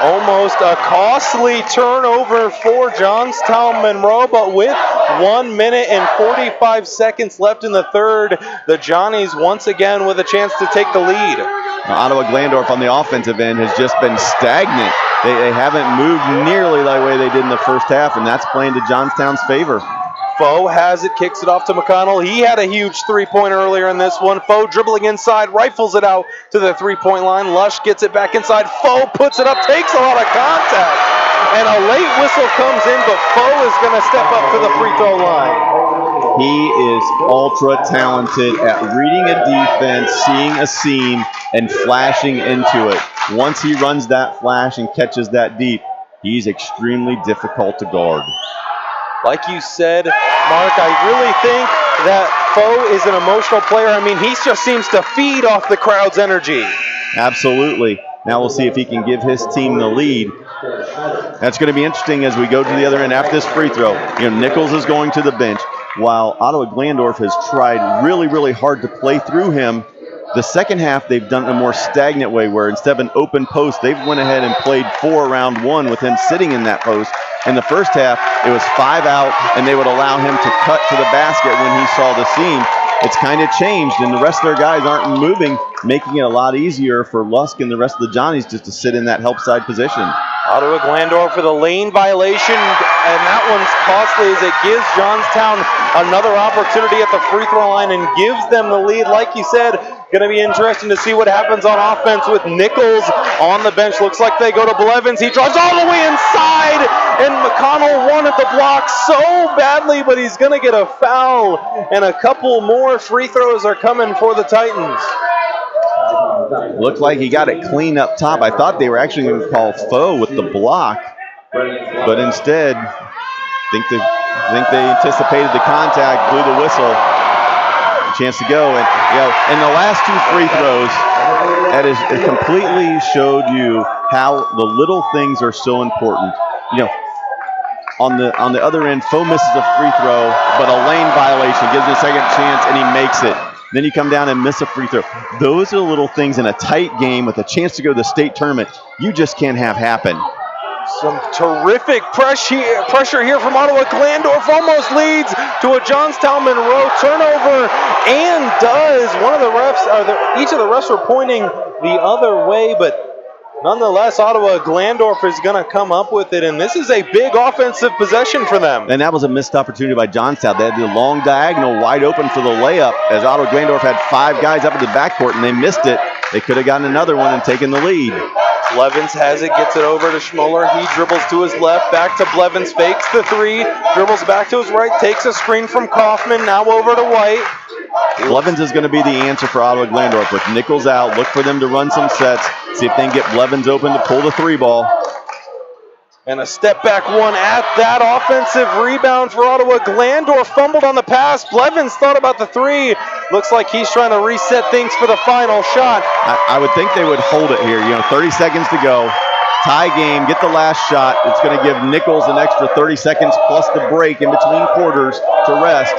Almost a costly turnover for Johnstown Monroe, but with 1 minute and 45 seconds left in the third, the Johnnies once again with a chance to take the lead. Now, Ottawa-Glandorf on the offensive end has just been stagnant. They haven't moved nearly the way they did in the first half, and that's playing to Johnstown's favor. Foe has it, kicks it off to McConnell. He had a huge three-pointer earlier in this one. Foe dribbling inside, rifles it out to the three-point line. Lush gets it back inside. Foe puts it up, takes a lot of contact. And a late whistle comes in, but Foe is going to step up to the free throw line. He is ultra talented at reading a defense, seeing a seam, and flashing into it. Once he runs that flash and catches that deep, he's extremely difficult to guard. Like you said, Mark, I really think that Foe is an emotional player. I mean, he just seems to feed off the crowd's energy. Absolutely. Now we'll see if he can give his team the lead. That's going to be interesting as we go to the other end after this free throw. Nichols is going to the bench. While Ottawa-Glandorf has tried really, really hard to play through him, the second half they've done it in a more stagnant way where instead of an open post, they've went ahead and played 4 around 1 with him sitting in that post. In the first half, it was 5 out, and they would allow him to cut to the basket when he saw the seam. It's kind of changed, and the rest of their guys aren't moving, making it a lot easier for Lusk and the rest of the Johnnies just to sit in that help side position. Ottawa-Glandorf for the lane violation, and that one's costly as it gives Johnstown another opportunity at the free throw line and gives them the lead. Like you said, going to be interesting to see what happens on offense with Nichols on the bench. Looks like they go to Blevins. He drives all the way inside, and McConnell wanted the block so badly, but he's going to get a foul, and a couple more free throws are coming for the Titans. Looked like he got it clean up top. I thought they were actually going to call Foe with the block, but instead, I think they anticipated the contact, blew the whistle. Chance to go, and in the last 2 free throws, it completely showed you how the little things are so important. On the other end, Foe misses a free throw, but a lane violation gives him a second chance, and he makes it. Then you come down and miss a free throw. Those are the little things in a tight game with a chance to go to the state tournament you just can't have happen. Some terrific pressure here from Ottawa-Glandorf, almost leads to a Johnstown Monroe turnover, and does. Each of the refs were pointing the other way, but nonetheless, Ottawa-Glandorf is going to come up with it, and this is a big offensive possession for them. And that was a missed opportunity by Johnstown. They had the long diagonal wide open for the layup as Ottawa-Glandorf had 5 guys up in the backcourt, and they missed it. They could have gotten another one and taken the lead. Blevins has it, gets it over to Schmoller. He dribbles to his left, back to Blevins, fakes the 3, dribbles back to his right, takes a screen from Kaufman, now over to White. Blevins is going to be the answer for Ottawa-Glandorf. With Nichols out, look for them to run some sets, see if they can get Blevins open to pull the 3 ball. And a step back one at that offensive rebound for Ottawa-Glandorf. Fumbled on the pass. Blevins thought about the 3. Looks like he's trying to reset things for the final shot. I would think they would hold it here. 30 seconds to go. Tie game, get the last shot. It's going to give Nichols an extra 30 seconds plus the break in between quarters to rest.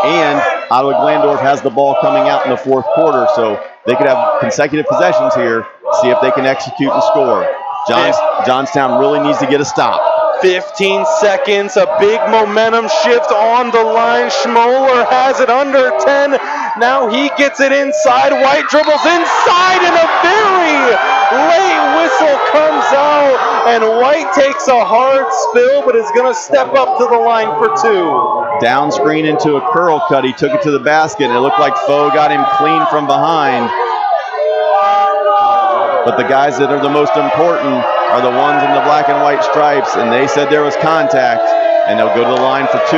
And Ottawa-Glandorf has the ball coming out in the 4th quarter, so they could have consecutive possessions here, see if they can execute and score. Johnstown really needs to get a stop. 15 seconds, a big momentum shift on the line. Schmoller has it under 10. Now he gets it inside. White dribbles inside, and a very late whistle comes out, and White takes a hard spill, but is going to step up to the line for 2. Down screen into a curl cut. He took it to the basket, and it looked like Foe got him clean from behind. But the guys that are the most important are the ones in the black and white stripes, and they said there was contact, and they'll go to the line for 2.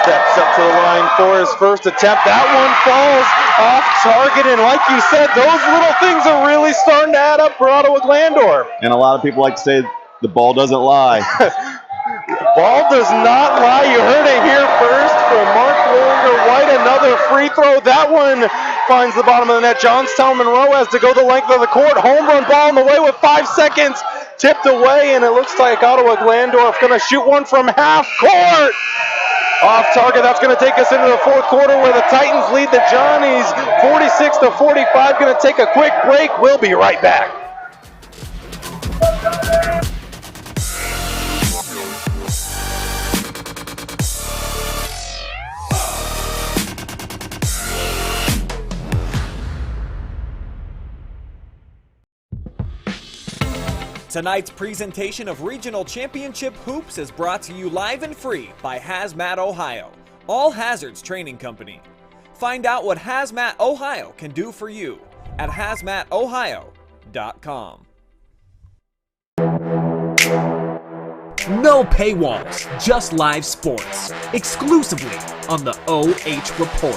Steps up to the line for his first attempt. That one falls off target, and like you said, those little things are really starting to add up for Ottawa-Glandorf. And a lot of people like to say the ball doesn't lie. Ball does not lie. You heard it here first from Mark Willinger-White. Another free throw. That one finds the bottom of the net. Johnstown Monroe has to go the length of the court. Home run ball on the way with 5 seconds. Tipped away, and it looks like Ottawa-Glandorf going to shoot one from half court. Off target. That's going to take us into the 4th quarter where the Titans lead the Johnnies 46-45. Going to take a quick break. We'll be right back. Tonight's presentation of Regional Championship Hoops is brought to you live and free by HazMatOhio, All Hazards Training Company. Find out what HazMatOhio can do for you at HazMatOhio.com. No paywalls, just live sports. Exclusively on the OH Report.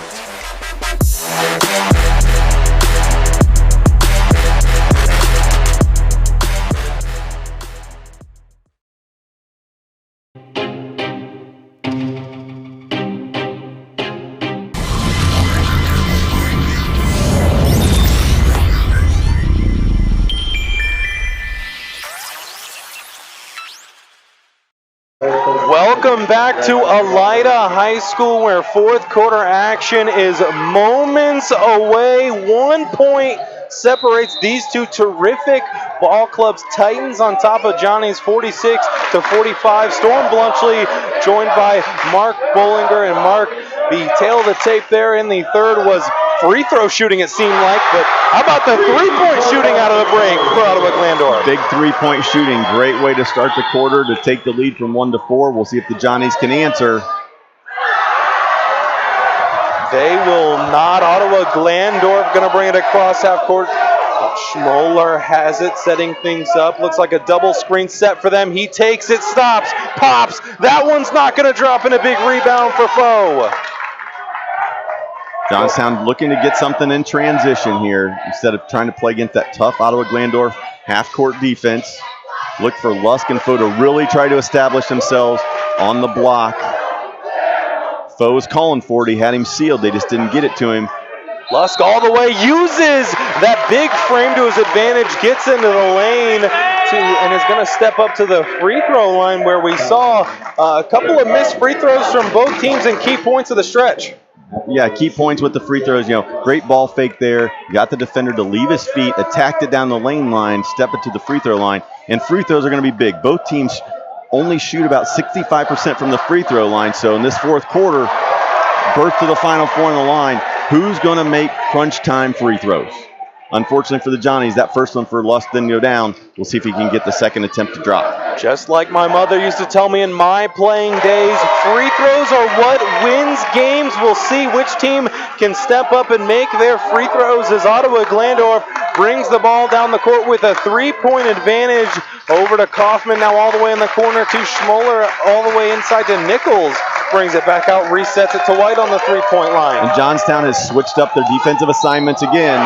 Welcome back to Elida High School, where fourth quarter action is moments away. 1 point separates these two terrific ball clubs. Titans on top of Johnny's 46-45. Storm Blunchley joined by Mark Bollinger. And Mark, the tail of the tape there in the third was free throw shooting, it seemed like, but how about the three-point shooting out of the break for Ottawa-Glandorf? Big three-point shooting. Great way to start the quarter to take the lead from 1-4. We'll see if the Johnnies can answer. They will not. Ottawa-Glandorf going to bring it across half court. Schmoller has it, setting things up. Looks like a double screen set for them. He takes it, stops, pops. That one's not going to drop, in a big rebound for Foe. Johnstown looking to get something in transition here instead of trying to play against that tough Ottawa-Glandorf half-court defense. Look for Lusk and Foe to really try to establish themselves on the block. Foe was calling for it. He had him sealed. They just didn't get it to him. Lusk all the way, uses that big frame to his advantage, gets into the lane, and is going to step up to the free throw line, where we saw a couple of missed free throws from both teams and key points of the stretch. Yeah, key points with the free throws. Great ball fake there. Got the defender to leave his feet, attacked it down the lane line, step it to the free throw line. And free throws are going to be big. Both teams only shoot about 65% from the free throw line. So in this fourth quarter, birth to the Final Four on the line. Who's going to make crunch time free throws? Unfortunately for the Johnnies, that first one for Lusk didn't go down. We'll see if he can get the second attempt to drop. Just like my mother used to tell me in my playing days, free throws are what wins games. We'll see which team can step up and make their free throws as Ottawa-Glandorf brings the ball down the court with a three-point advantage over to Kaufman, now all the way in the corner to Schmoller, all the way inside to Nichols. Brings it back out, resets it to White on the three-point line. And Johnstown has switched up their defensive assignments again.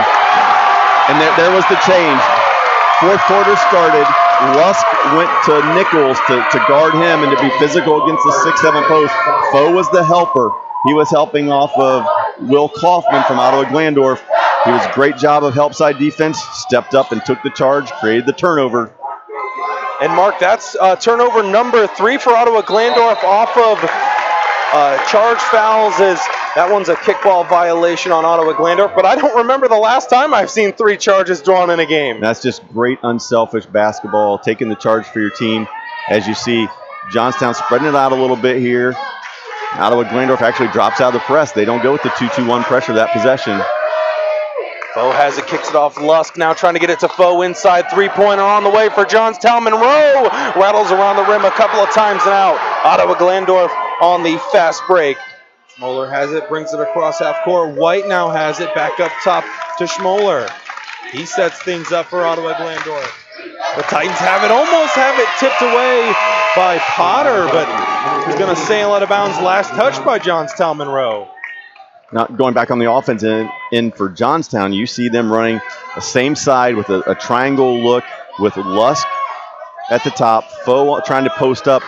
And there was the change. Fourth quarter started. Lusk went to Nichols to guard him and to be physical against the 6'7" post. Foe was the helper. He was helping off of Will Kaufman from Ottawa-Glandorf. He was a great job of help side defense, stepped up and took the charge, created the turnover. And Mark, that's turnover number 3 for Ottawa-Glandorf off of charge fouls. That one's a kickball violation on Ottawa-Glandorf, but I don't remember the last time I've seen 3 charges drawn in a game. That's just great unselfish basketball, taking the charge for your team. As you see, Johnstown spreading it out a little bit here. Ottawa-Glandorf actually drops out of the press. They don't go with the 2-2-1 pressure that possession. Foe has it, kicks it off. Lusk now trying to get it to Foe inside. Three-pointer on the way for Johnstown Monroe. Rattles around the rim a couple of times and out. Ottawa-Glandorf on the fast break. Schmoller has it, brings it across half court. White now has it, back up top to Schmoller. He sets things up for Ottawa-Glandorf. The Titans almost have it tipped away by Potter, but he's going to sail out of bounds. Last touch by Johnstown Monroe. Now going back on the offense in for Johnstown, you see them running the same side with a triangle look with Lusk at the top, Foe trying to post up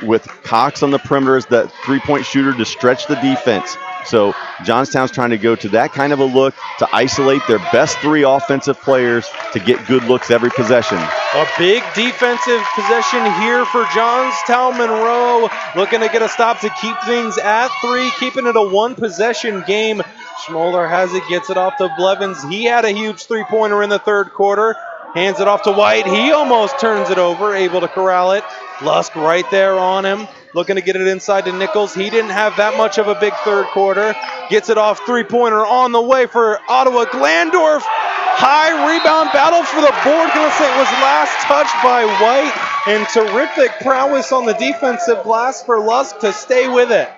with Cox on the perimeter as that three-point shooter to stretch the defense. So Johnstown's trying to go to that kind of a look to isolate their best 3 offensive players to get good looks every possession. A big defensive possession here for Johnstown Monroe, looking to get a stop to keep things at 3, keeping it a 1-possession game. Schmoller has it, gets it off to Blevins. He had a huge three-pointer in the third quarter. Hands it off to White. He almost turns it over, able to corral it. Lusk right there on him, looking to get it inside to Nichols. He didn't have that much of a big third quarter. Gets it off, three-pointer on the way for Ottawa-Glandorf. High rebound battle for the board. Gonna say it was last touched by White, and terrific prowess on the defensive glass for Lusk to stay with it.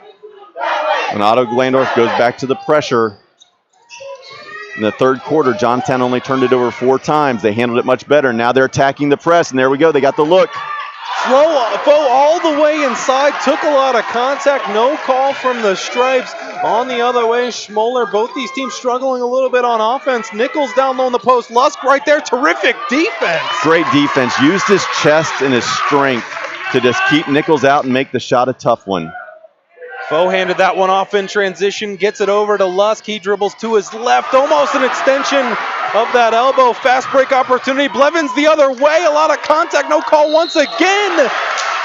And Ottawa-Glandorf goes back to the pressure. In the third quarter, Johnstown only turned it over 4 times. They handled it much better. Now they're attacking the press, and there we go. They got the look. Foe all the way inside, took a lot of contact, no call from the Stripes. On the other way, Schmoller, both these teams struggling a little bit on offense. Nichols down low in the post, Lusk right there, terrific defense. Great defense, used his chest and his strength to just keep Nichols out and make the shot a tough one. Foe handed that one off in transition, gets it over to Lusk. He dribbles to his left, almost an extension of that elbow. Fast break opportunity. Blevins the other way, a lot of contact, no call once again.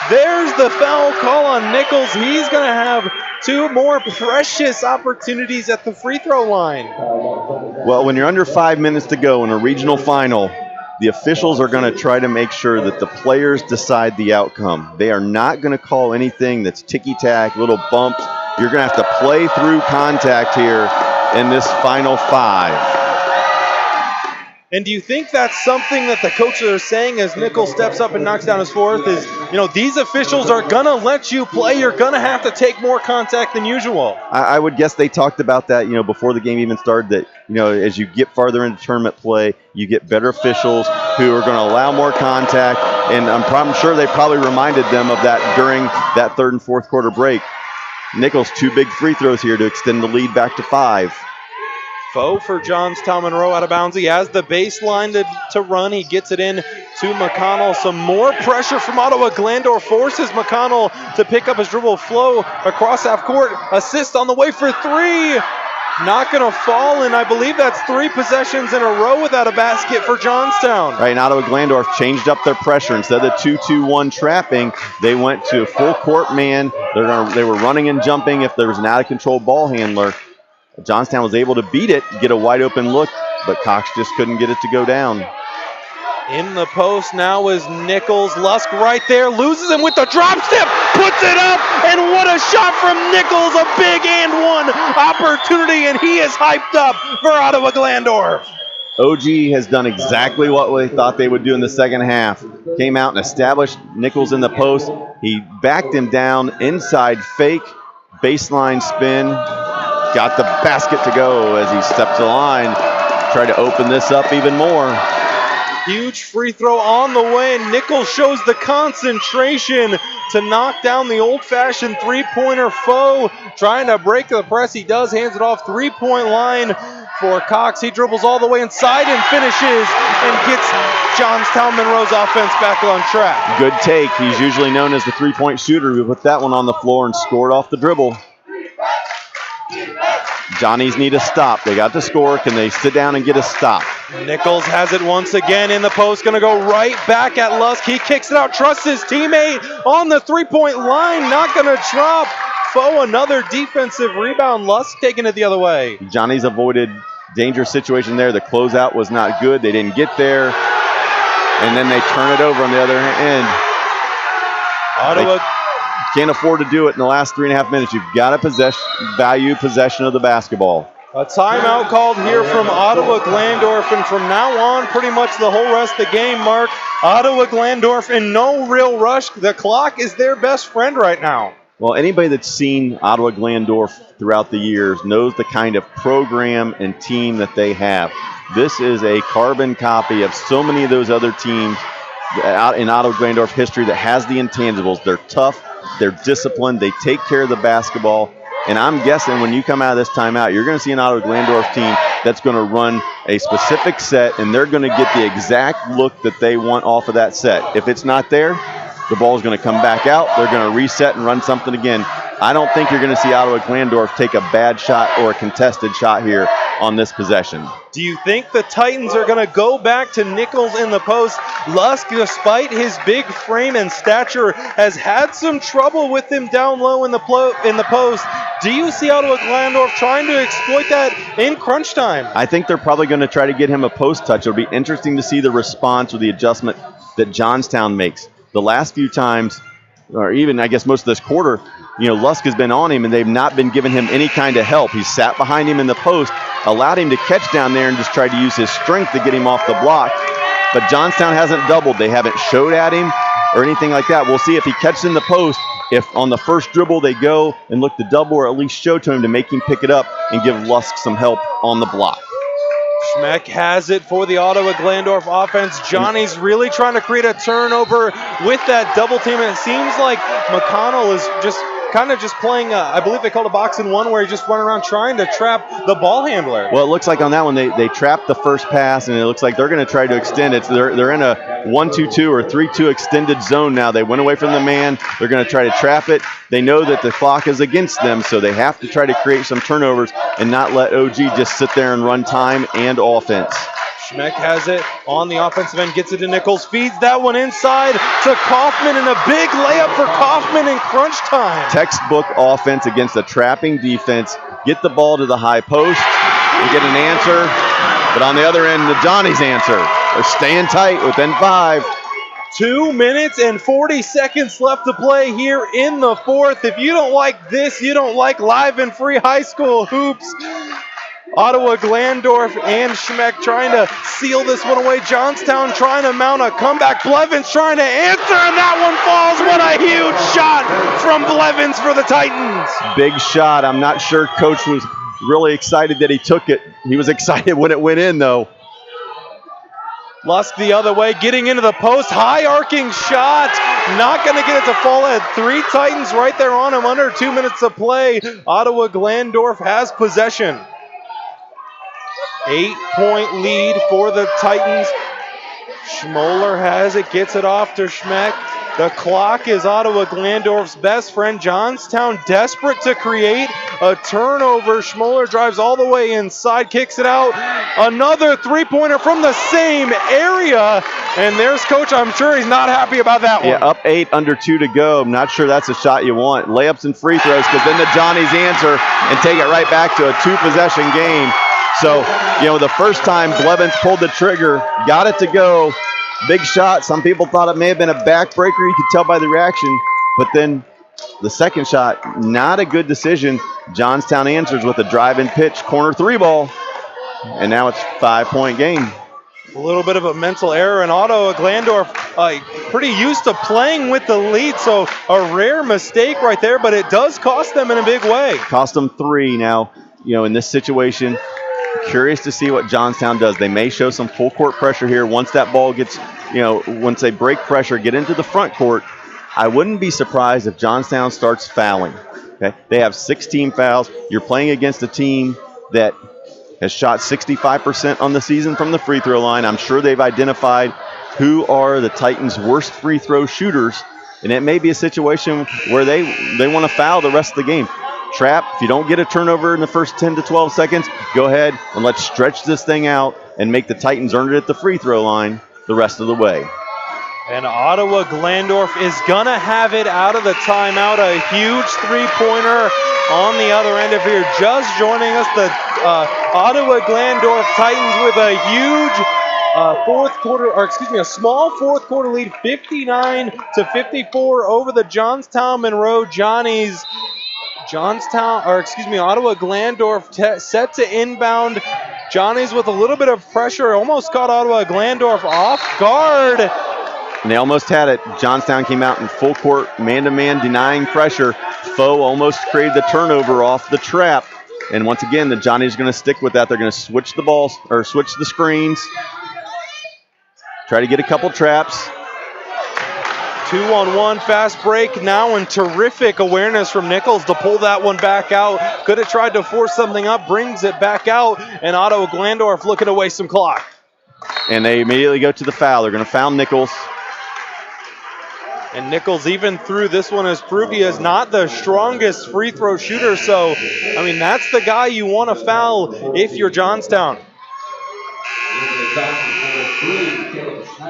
There's the foul call on Nichols. He's going to have 2 more precious opportunities at the free throw line. Well, when you're under 5 minutes to go in a regional final, the officials are going to try to make sure that the players decide the outcome. They are not going to call anything that's ticky-tack, little bumps. You're going to have to play through contact here in this final 5. And do you think that's something that the coaches are saying as Nichols steps up and knocks down his 4th is, these officials are going to let you play. You're going to have to take more contact than usual. I would guess they talked about that, before the game even started, that, as you get farther into tournament play, you get better officials who are going to allow more contact. And I'm sure they probably reminded them of that during that 3rd and 4th quarter break. Nichols, 2 big free throws here to extend the lead back to 5. Foe for Johnstown Monroe out of bounds. He has the baseline to run. He gets it in to McConnell. Some more pressure from Ottawa-Glandorf forces McConnell to pick up his dribble flow across half court. Assist on the way for 3. Not going to fall, and I believe that's 3 possessions in a row without a basket for Johnstown. Right, and Ottawa-Glandorf changed up their pressure. Instead of the 2-2-1 trapping, they went to a full court man. They were running and jumping if there was an out-of-control ball handler. Johnstown was able to beat it, get a wide open look, but Cox just couldn't get it to go down. In the post now is Nichols. Lusk right there, loses him with the drop step, puts it up, and what a shot from Nichols, a big and 1 opportunity, and he is hyped up for Ottawa-Glandorf. OG has done exactly what they thought they would do in the second half. Came out and established Nichols in the post. He backed him down, inside fake, baseline spin. Got the basket to go as he stepped to the line. Tried to open this up even more. Huge free throw on the way, and Nichols shows the concentration to knock down the old-fashioned three-pointer. Foe trying to break the press. He does, hands it off, 3-point line for Cox. He dribbles all the way inside and finishes and gets Johnstown Monroe's offense back on track. Good take. He's usually known as the three-point shooter. We put that one on the floor and scored off the dribble. Johnnies need a stop. They got to score. Can they sit down and get a stop? Nichols has it once again in the post. Going to go right back at Lusk. He kicks it out. Trusts his teammate on the three-point line. Not going to drop. Foe another defensive rebound. Lusk taking it the other way. Johnnies avoided dangerous situation there. The closeout was not good. They didn't get there. And then they turn it over on the other end. Ottawa can't afford to do it in the last 3.5 minutes. You've got to value possession of the basketball. A timeout called here from Ottawa-Glandorf, and from now on, pretty much the whole rest of the game, Mark. Ottawa-Glandorf in no real rush. The clock is their best friend right now. Well, anybody that's seen Ottawa-Glandorf throughout the years knows the kind of program and team that they have. This is a carbon copy of so many of those other teams out in Ottawa-Glandorf history that has the intangibles. They're tough. They're disciplined. They take care of the basketball. And I'm guessing when you come out of this timeout, you're going to see an Ottawa-Glandorf team that's going to run a specific set, and they're going to get the exact look that they want off of that set. If it's not there, the ball is going to come back out. They're going to reset and run something again. I don't think you're going to see Ottawa-Glandorf take a bad shot or a contested shot here on this possession. Do you think the Titans are going to go back to Nichols in the post? Lusk, despite his big frame and stature, has had some trouble with him down low in the post. Do you see Ottawa-Glandorf trying to exploit that in crunch time? I think they're probably going to try to get him a post touch. It'll be interesting to see the response or the adjustment that Johnstown makes. The last few times, or even I guess most of this quarter, Lusk has been on him, and they've not been giving him any kind of help. He sat behind him in the post, allowed him to catch down there, and just tried to use his strength to get him off the block. But Johnstown hasn't doubled. They haven't showed at him or anything like that. We'll see if he catches in the post, if on the first dribble they go and look to double or at least show to him to make him pick it up and give Lusk some help on the block. Schmeck has it for the Ottawa-Glandorf offense. Johnny's really trying to create a turnover with that double team, and it seems like McConnell is just playing, I believe they called a box and one, where he just went around trying to trap the ball handler. Well, it looks like on that one they trapped the first pass, and it looks like they're going to try to extend it. So they're in a 1-2-2 or 3-2 extended zone now. They went away from the man. They're going to try to trap it. They know that the clock is against them, so they have to try to create some turnovers and not let OG just sit there and run time and offense. Schmeck has it on the offensive end, gets it to Nichols, feeds that one inside to Kaufman, and a big layup for Kaufman in crunch time. Textbook offense against a trapping defense. Get the ball to the high post and get an answer. But on the other end, the Johnny's answer. They're staying tight within 5. 2 minutes and 40 seconds left to play here in the fourth. If you don't like this, you don't like live and free high school hoops. Ottawa-Glandorf and Schmeck trying to seal this one away. Johnstown trying to mount a comeback. Blevins trying to answer, and that one falls. What a huge shot from Blevins for the Titans. Big shot. I'm not sure Coach was really excited that he took it. He was excited when it went in, though. Lusk the other way, getting into the post. High arcing shot. Not going to get it to fall. At 3 Titans right there on him. Under 2 minutes to play. Ottawa-Glandorf has possession. 8-point lead for the Titans. Schmoller has it, gets it off to Schmeck. The clock is Ottawa-Glandorf's best friend. Johnstown desperate to create a turnover. Schmoller drives all the way inside, kicks it out. Another three-pointer from the same area. And there's Coach. I'm sure he's not happy about that one. Yeah, up 8, under 2 to go. I'm not sure that's a shot you want. Layups and free throws, because then the Johnnies answer and take it right back to a 2-possession game. So, the first time Blevins pulled the trigger, got it to go. Big shot. Some people thought it may have been a backbreaker. You could tell by the reaction. But then the second shot, not a good decision. Johnstown answers with a drive-in pitch, corner 3 ball. And now it's 5-point game. A little bit of a mental error, and Ottawa-Glandorf pretty used to playing with the lead, so a rare mistake right there, but it does cost them in a big way. Cost them 3 now, in this situation. Curious to see what Johnstown does. They may show some full court pressure here once that ball gets, once they break pressure, get into the front court. I wouldn't be surprised if Johnstown starts fouling. Okay, they have 16 fouls. You're playing against a team that has shot 65% on the season from the free throw line. I'm sure they've identified who are the Titans' worst free throw shooters, and it may be a situation where they want to foul the rest of the game. Trap, if you don't get a turnover in the first 10 to 12 seconds, go ahead and let's stretch this thing out and make the Titans earn it at the free throw line the rest of the way. And Ottawa-Glandorf is going to have it out of the timeout. A huge three-pointer on the other end. If you're just joining us, the Ottawa-Glandorf Titans with a huge a small fourth quarter lead, 59-54 over the Johnstown Monroe Johnnies. Ottawa-Glandorf set to inbound. Johnnies with a little bit of pressure, almost caught Ottawa-Glandorf off guard. And they almost had it. Johnstown came out in full court, man-to-man, denying pressure. Foe almost created the turnover off the trap. And once again, the Johnnies are going to stick with that. They're going to switch the balls, or switch the screens. Try to get a couple traps. 2-on-1 fast break now, and terrific awareness from Nichols to pull that one back out. Could have tried to force something up, brings it back out, and Ottawa-Glandorf looking to waste some clock. And they immediately go to the foul. They're going to foul Nichols. And Nichols, even through this one, has proved he is not the strongest free throw shooter. So, that's the guy you want to foul if you're Johnstown.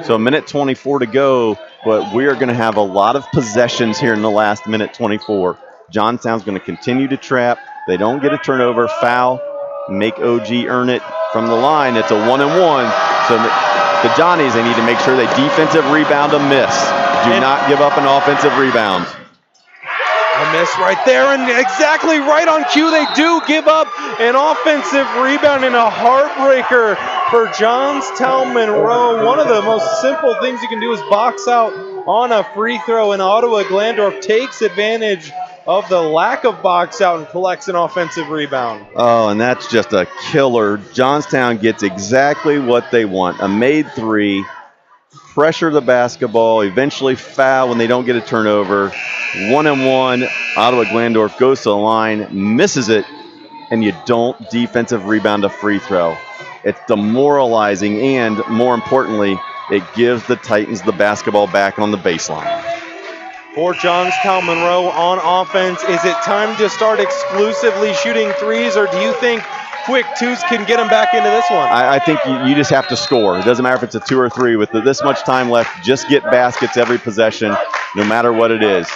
So 1:24 to go, but we are going to have a lot of possessions here in the last 1:24. Johnstown's going to continue to trap. They don't get a turnover, foul, make OG earn it from the line. It's a 1-and-1. So the Johnnies, they need to make sure they defensive rebound a miss. Do not give up an offensive rebound. A miss right there, and exactly right on cue, they do give up an offensive rebound and a heartbreaker for Johnstown Monroe. One of the most simple things you can do is box out on a free throw, and Ottawa-Glandorf takes advantage of the lack of box out and collects an offensive rebound. Oh, and that's just a killer. Johnstown gets exactly what they want. A made three, pressure the basketball, eventually foul when they don't get a turnover. 1-and-1, Ottawa-Glandorf goes to the line, misses it, and you don't defensive rebound a free throw. It's demoralizing, and more importantly, it gives the Titans the basketball back on the baseline. For Johnstown Monroe on offense, is it time to start exclusively shooting threes, or do you think quick twos can get them back into this one? I think you just have to score. It doesn't matter if it's a 2 or 3. With this much time left, just get baskets every possession, no matter what it is.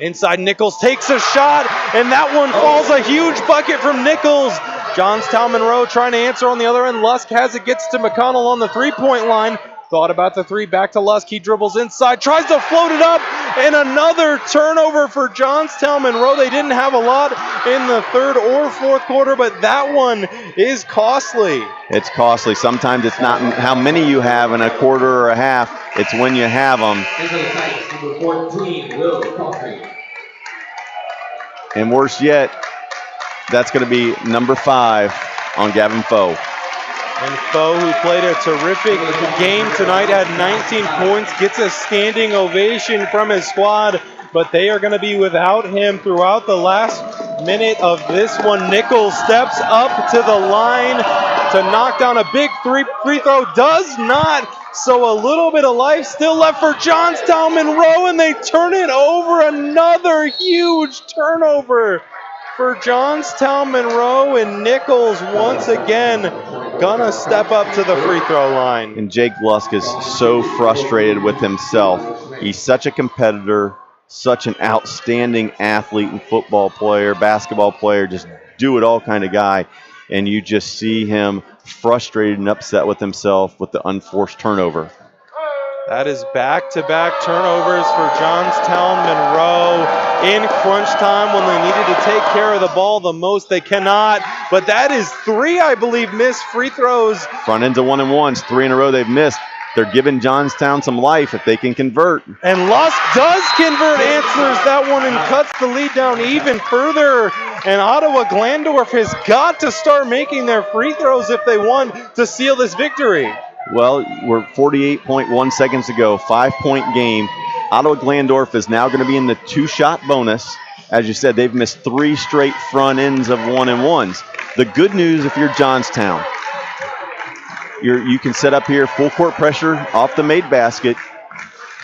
Inside, Nichols takes a shot, and that one falls. A huge bucket from Nichols. Johnstown Monroe trying to answer on the other end. Lusk has it, gets to McConnell on the three-point line. Thought about the three, back to Lusk. He dribbles inside, tries to float it up, and another turnover for Johnstown Monroe. They didn't have a lot in the third or fourth quarter, but that one is costly. It's costly. Sometimes it's not how many you have in a quarter or a half. It's when you have them. And worse yet, that's going to be number 5 on Gavin Foe. And Foe, who played a terrific game tonight, had 19 points, gets a standing ovation from his squad, but they are going to be without him throughout the last minute of this one. Nichols steps up to the line to knock down a big free throw, does not, so a little bit of life still left for Johnstown Monroe, and they turn it over. Another huge turnover for Johnstown Monroe, and Nichols once again gonna step up to the free throw line. And Jake Lusk is so frustrated with himself. He's such a competitor, such an outstanding athlete and football player, basketball player, just do-it-all kind of guy. And you just see him frustrated and upset with himself with the unforced turnover. That is back-to-back turnovers for Johnstown Monroe in crunch time when they needed to take care of the ball the most. They cannot, but that is 3, I believe, missed free throws. Front ends of 1-and-1s, 3 in a row they've missed. They're giving Johnstown some life if they can convert. And Lusk does convert, answers that one, and cuts the lead down even further. And Ottawa-Glandorf has got to start making their free throws if they want to seal this victory. Well, we're 48.1 seconds to go, 5-point game. Ottawa-Glandorf is now going to be in the 2-shot bonus. As you said, they've missed 3 straight front ends of 1-and-1s. The good news if you're Johnstown, you can set up here full court pressure off the made basket,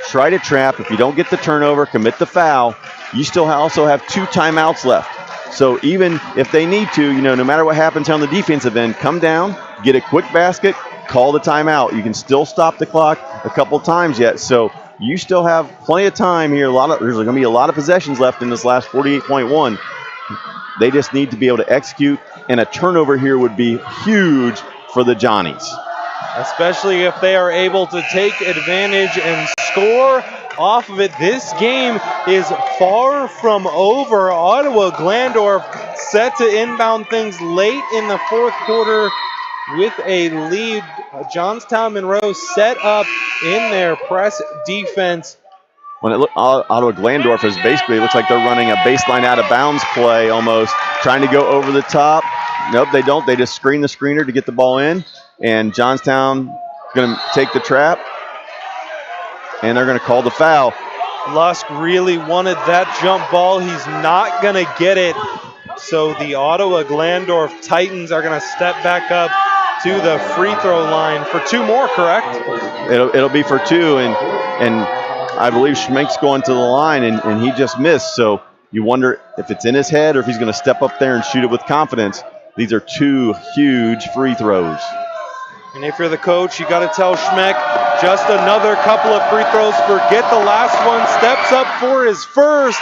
try to trap. If you don't get the turnover, commit the foul, you still also have 2 timeouts left. So even if they need to, no matter what happens on the defensive end, come down, get a quick basket, call the timeout. You can still stop the clock a couple times yet. So you still have plenty of time here. There's going to be a lot of possessions left in this last 48.1. They just need to be able to execute, and a turnover here would be huge for the Johnnies. Especially if they are able to take advantage and score off of it. This game is far from over. Ottawa-Glandorf set to inbound things late in the fourth quarter with a lead. Johnstown Monroe set up in their press defense. When Ottawa-Glandorf is basically, it looks like they're running a baseline out of bounds play almost, trying to go over the top. Nope, they don't. They just screen the screener to get the ball in, and Johnstown going to take the trap, and they're going to call the foul. Lusk really wanted that jump ball. He's not going to get it. So the Ottawa-Glandorf Titans are going to step back up to the free throw line for 2 more, correct? It'll be for 2, and I believe Schmink's going to the line, and he just missed. So you wonder if it's in his head or if he's going to step up there and shoot it with confidence. These are 2 huge free throws. And if you're the coach, you got to tell Schmick, just another couple of free throws. Forget the last one. Steps up for his first.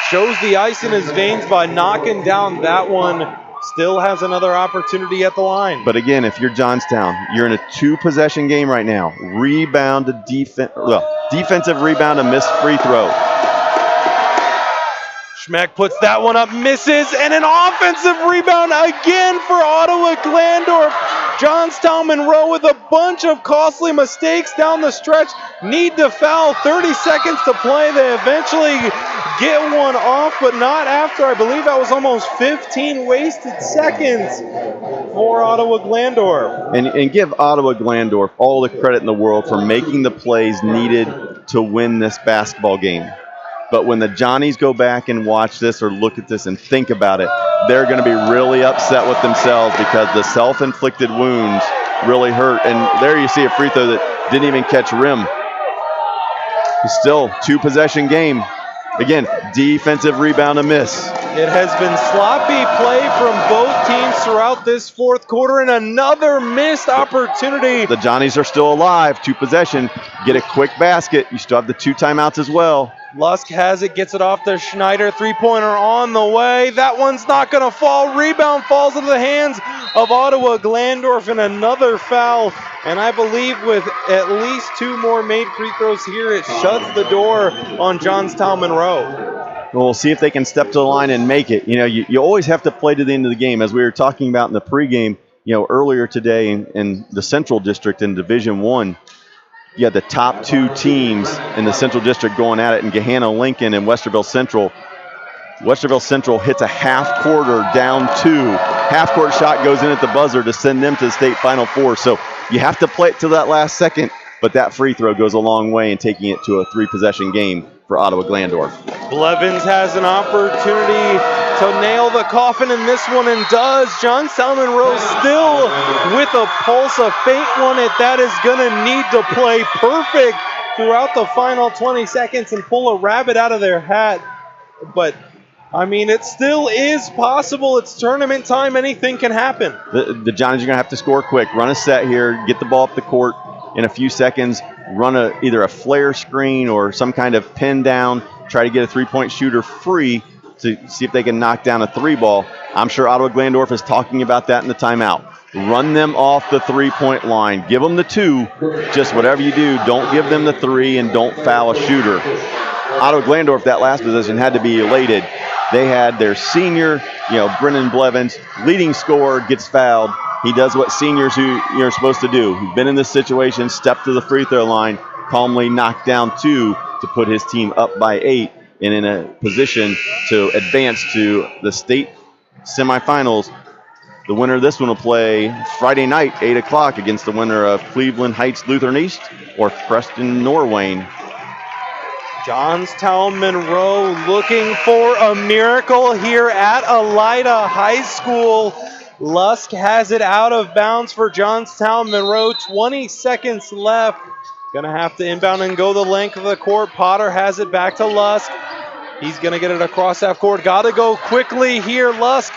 Shows the ice in his veins by knocking down that one. Still has another opportunity at the line. But again, if you're Johnstown, you're in a 2-possession game right now. Defensive rebound, a missed free throw. Schmeck puts that one up, misses, and an offensive rebound again for Ottawa-Glandorf. Johnstown Monroe with a bunch of costly mistakes down the stretch. Need to foul, 30 seconds to play. They eventually get one off, but not after. I believe that was almost 15 wasted seconds for Ottawa-Glandorf. And give Ottawa-Glandorf all the credit in the world for making the plays needed to win this basketball game. But when the Johnnies go back and watch this or look at this and think about it, they're going to be really upset with themselves because the self-inflicted wounds really hurt. And there you see a free throw that didn't even catch rim. It's still 2-possession game. Again, defensive rebound, a miss. It has been sloppy play from both teams throughout this fourth quarter, and another missed opportunity. The Johnnies are still alive. 2-possession. Get a quick basket. You still have the 2 timeouts as well. Lusk has it, gets it off to Schneider. Three-pointer on the way. That one's not going to fall. Rebound falls into the hands of Ottawa-Glandorf, and another foul. And I believe with at least 2 more made free throws here, it shuts the door on Johnstown Monroe. We'll see if they can step to the line and make it. You know, you always have to play to the end of the game. As we were talking about in the pregame, earlier today in the Central District in Division I, you had the top 2 teams in the Central District going at it in Gahanna Lincoln and Westerville Central. Westerville Central hits a half quarter down 2. Half court shot goes in at the buzzer to send them to the state Final Four. So you have to play it to that last second, but that free throw goes a long way in taking it to a 3-possession game for Ottawa-Glandorf. Blevins has an opportunity to nail the coffin in this one and does. Johnstown Monroe still with a pulse, a faint one that is going to need to play perfect throughout the final 20 seconds and pull a rabbit out of their hat. But, I mean, it still is possible. It's tournament time. Anything can happen. The Johnnies are going to have to score quick. Run a set here, get the ball up the court in a few seconds, run either a flare screen or some kind of pin down, try to get a 3-point shooter free to see if they can knock down a 3-ball. I'm sure Ottawa-Glandorf is talking about that in the timeout. Run them off the 3-point line. Give them the 2. Just whatever you do, don't give them the 3 and don't foul a shooter. Ottawa-Glandorf, that last possession, had to be elated. They had their senior, Brennan Blevins, leading scorer, gets fouled. He does what seniors who you're supposed to do. Who've been in this situation, step to the free throw line, calmly knock down 2 to put his team up by 8 and in a position to advance to the state semifinals. The winner of this one will play Friday night, 8 o'clock, against the winner of Cleveland Heights Lutheran East or Preston Norwayne. Johnstown Monroe looking for a miracle here at Elida High School. Lusk has it out of bounds for Johnstown Monroe. 20 seconds left. Gonna have to inbound and go the length of the court. Potter has it back to Lusk. He's gonna get it across half court. Gotta go quickly here. Lusk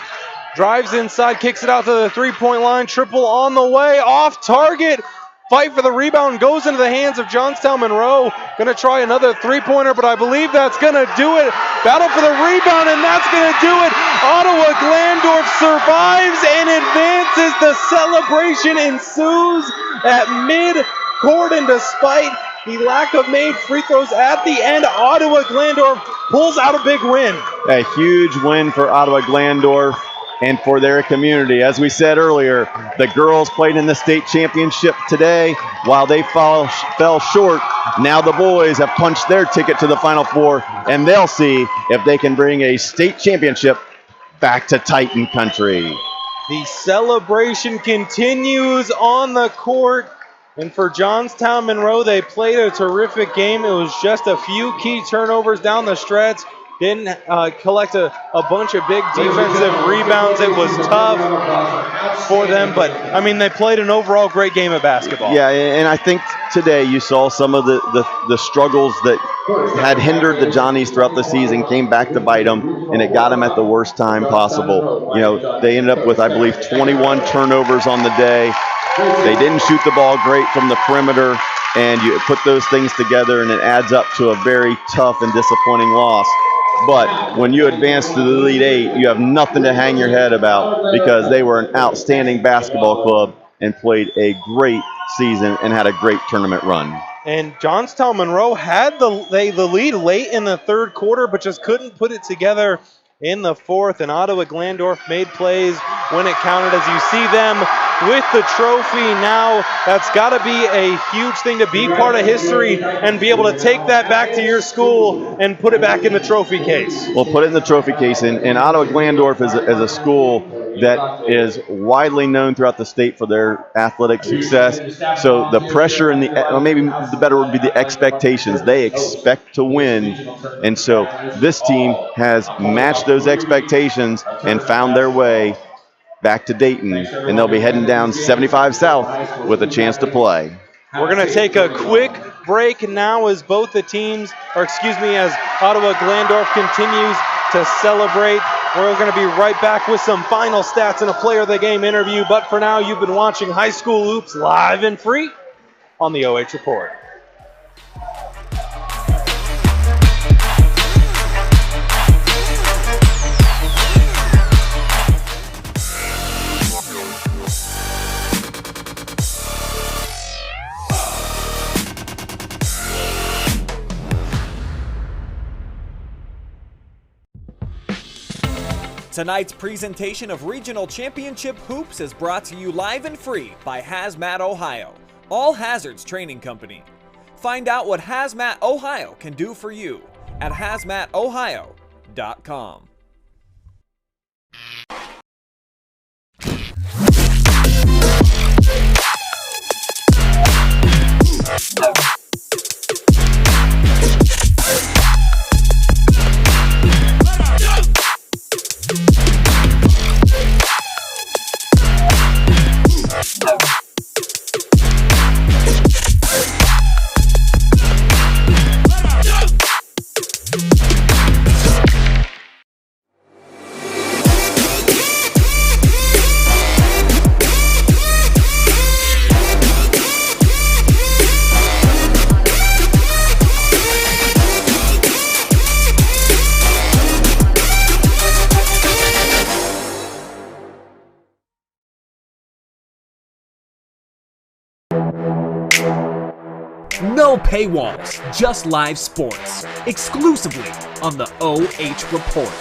drives inside, kicks it out to the 3-point line. Triple on the way, off target. Fight for the rebound goes into the hands of Johnstown Monroe. Gonna try another 3-pointer, but I believe that's gonna do it. Battle for the rebound, and that's gonna do it. Ottawa-Glandorf survives and advances. The celebration ensues at mid-court, and despite the lack of made free throws at the end, Ottawa-Glandorf pulls out a big win. A huge win for Ottawa-Glandorf and for their community. As we said earlier, the girls played in the state championship today. While they fell short, now the boys have punched their ticket to the Final Four, and they'll see if they can bring a state championship back to Titan country. The celebration continues on the court, and for Johnstown Monroe, they played a terrific game. It was just a few key turnovers down the stretch. Didn't collect a bunch of big defensive rebounds. It was tough for them, but, I mean, they played an overall great game of basketball. Yeah, and I think today you saw some of the struggles that had hindered the Johnnies throughout the season came back to bite them, and it got them at the worst time possible. They ended up with, I believe, 21 turnovers on the day. They didn't shoot the ball great from the perimeter, and you put those things together, and it adds up to a very tough and disappointing loss. But when you advance to the Elite Eight, you have nothing to hang your head about because they were an outstanding basketball club and played a great season and had a great tournament run. And Johnstown Monroe had the lead late in the third quarter, but just couldn't put it together in the fourth. And Ottawa-Glandorf made plays when it counted. As you see them with the trophy now, that's got to be a huge thing to be part of history and be able to take that back to your school and put it back in the trophy case. Well, put it in the trophy case. And Ottawa-Glandorf is a school that is widely known throughout the state for their athletic success. So the pressure and maybe the better would be the expectations. They expect to win. And so this team has matched those expectations and found their way back to Dayton. And they'll be heading down 75 South with a chance to play. We're going to take a quick break now as both the teams, as Ottawa-Glandorf continues to celebrate. We're going to be right back with some final stats and a player of the game interview. But for now, you've been watching High School Hoops live and free on the OH Report. Tonight's presentation of Regional Championship Hoops is brought to you live and free by HazMatOhio, All Hazards Training Company. Find out what HazMatOhio can do for you at HazMatOhio.com. No paywalls, just live sports. Exclusively on the OH Report.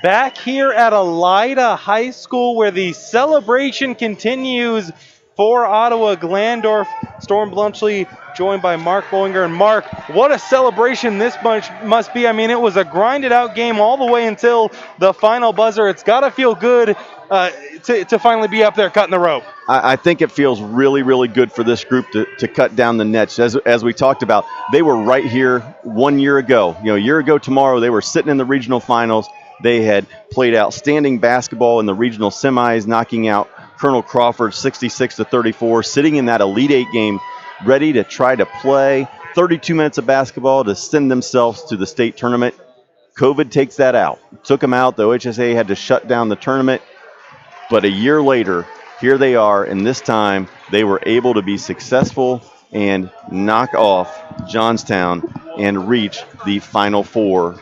back here at Elida High School where the celebration continues for Ottawa-Glandorf. Storm Blunchley joined by Mark Bollinger. And Mark, what a celebration this bunch must be. I mean, it was a grinded out game all the way until the final buzzer. It's got to feel good to finally be up there cutting the rope. I think it feels really, really good for this group to cut down the nets. As we talked about, they were right here 1 year ago. A year ago tomorrow, they were sitting in the regional finals. They had played outstanding basketball in the regional semis, knocking out Colonel Crawford 66-34, sitting in that Elite Eight game, ready to try to play 32 minutes of basketball to send themselves to the state tournament. COVID takes that out. Took them out. The OHSA had to shut down the tournament. But a year later, here they are, and this time they were able to be successful and knock off Johnstown and reach the Final Four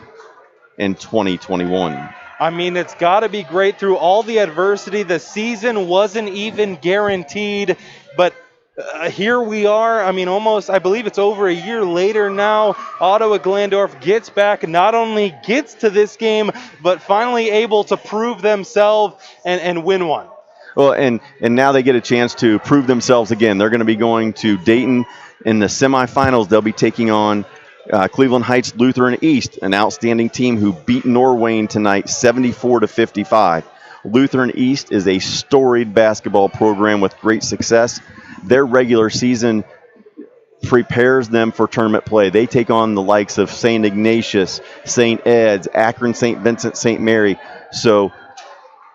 in 2021. I mean, it's got to be great through all the adversity. The season wasn't even guaranteed, but here we are. I mean, almost, I believe it's over a year later now. Ottawa-Glandorf gets back, not only gets to this game, but finally able to prove themselves and win one. Well, and now they get a chance to prove themselves again. They're going to be going to Dayton in the semifinals. They'll be taking on Cleveland Heights Lutheran East, an outstanding team who beat Norwayne tonight 74-55. Lutheran East is a storied basketball program with great success. Their regular season prepares them for tournament play. They take on the likes of St. Ignatius, St. Ed's, Akron, St. Vincent, St. Mary. So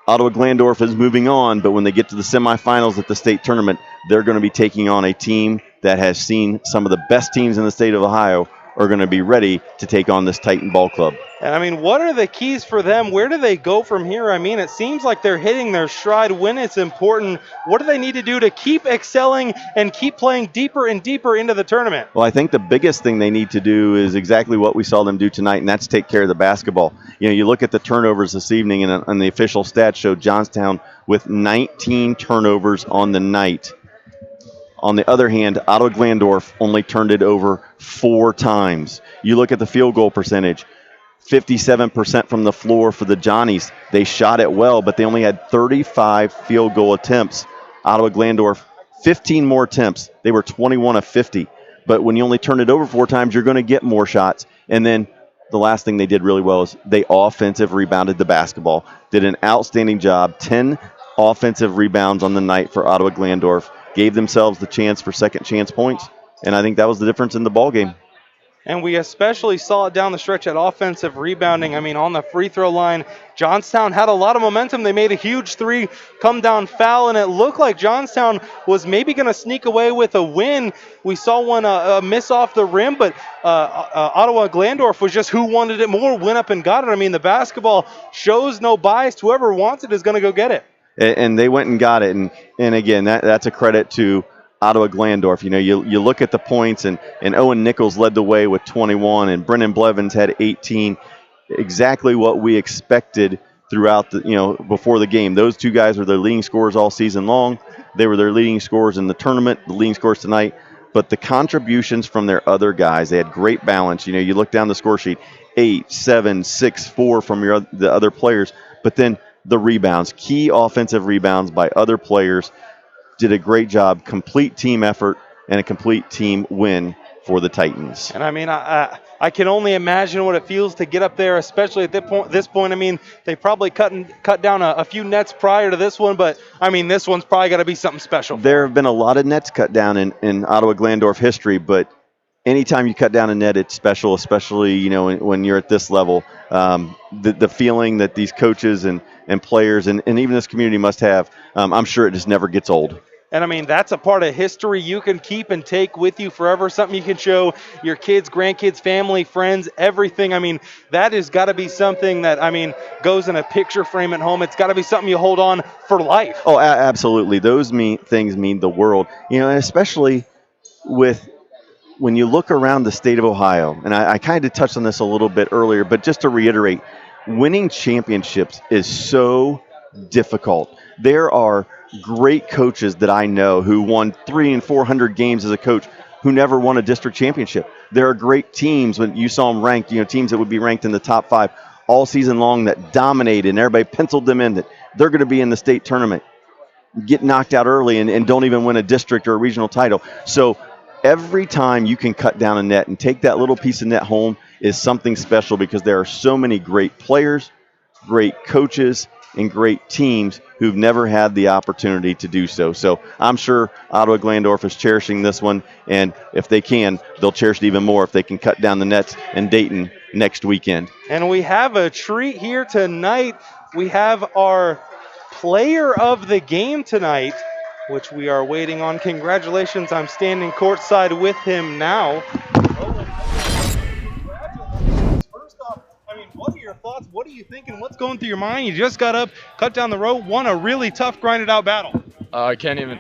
Ottawa-Glandorf is moving on, but when they get to the semifinals at the state tournament, they're going to be taking on a team that has seen some of the best teams in the state of Ohio are going to be ready to take on this Titan ball club. And I mean, what are the keys for them? Where do they go from here? I mean, it seems like they're hitting their stride when it's important. What do they need to do to keep excelling and keep playing deeper and deeper into the tournament? Well, I think the biggest thing they need to do is exactly what we saw them do tonight, and that's take care of the basketball. You look at the turnovers this evening, and the official stats show Johnstown with 19 turnovers on the night. On the other hand, Ottawa-Glandorf only turned it over 4 times. You look at the field goal percentage, 57% from the floor for the Johnnies. They shot it well, but they only had 35 field goal attempts. Ottawa-Glandorf, 15 more attempts. They were 21 of 50. But when you only turn it over 4 times, you're going to get more shots. And then the last thing they did really well is they offensive rebounded the basketball. Did an outstanding job. 10 offensive rebounds on the night for Ottawa-Glandorf. Gave themselves the chance for second chance points, and I think that was the difference in the ball game. And we especially saw it down the stretch at offensive rebounding. I mean, on the free throw line, Johnstown had a lot of momentum. They made a huge 3 come down foul, and it looked like Johnstown was maybe going to sneak away with a win. We saw one miss off the rim, but Ottawa-Glandorf was just who wanted it more, went up and got it. I mean, the basketball shows no bias. Whoever wants it is going to go get it. And they went and got it. And again, that's a credit to Ottawa-Glandorf. You look at the points, and Owen Nichols led the way with 21, and Brennan Blevins had 18. Exactly what we expected throughout before the game. Those 2 guys were their leading scorers all season long. They were their leading scorers in the tournament, the leading scorers tonight. But the contributions from their other guys, they had great balance. You look down the score sheet, 8, 7, 6, 4 from the other players. But then the rebounds, key offensive rebounds by other players, did a great job. Complete team effort and a complete team win for the Titans. And I mean, I can only imagine what it feels to get up there, especially at this point. I mean, they probably cut down a few nets prior to this one, but I mean, this one's probably got to be something special. There have been a lot of nets cut down in Ottawa-Glandorf history, but anytime you cut down a net, it's special, especially when you're at this level. The feeling that these coaches and players and even this community must have, I'm sure it just never gets old. And I mean, that's a part of history you can keep and take with you forever, something you can show your kids, grandkids, family, friends, everything. I mean, that has got to be something that, goes in a picture frame at home. It's got to be something you hold on for life. Oh, absolutely. Those things mean the world, and especially when you look around the state of Ohio, and I kind of touched on this a little bit earlier, but just to reiterate, winning championships is so difficult. There are great coaches that I know who won 300 and 400 games as a coach who never won a district championship. There are great teams when you saw them ranked, teams that would be ranked in the top 5, all season long that dominated, and everybody penciled them in that they're going to be in the state tournament, get knocked out early and don't even win a district or a regional title. So every time you can cut down a net and take that little piece of net home is something special, because there are so many great players, great coaches, and great teams who've never had the opportunity to do so. So I'm sure Ottawa-Glandorf is cherishing this one, and if they can, they'll cherish it even more if they can cut down the nets in Dayton next weekend. And we have a treat here tonight. We have our player of the game tonight, which we are waiting on. Congratulations, I'm standing courtside with him now. First off, I mean, what are your thoughts? What are you thinking? What's going through your mind? You just got up, cut down the row, won a really tough, grinded out battle. I can't even,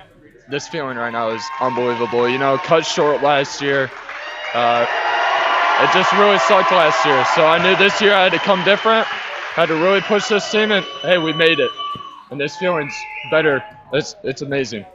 this feeling right now is unbelievable. You know, cut short last year. It just really sucked last year. So I knew this year I had to come different, had to really push this team, and hey, we made it. And this feeling's better. It's amazing.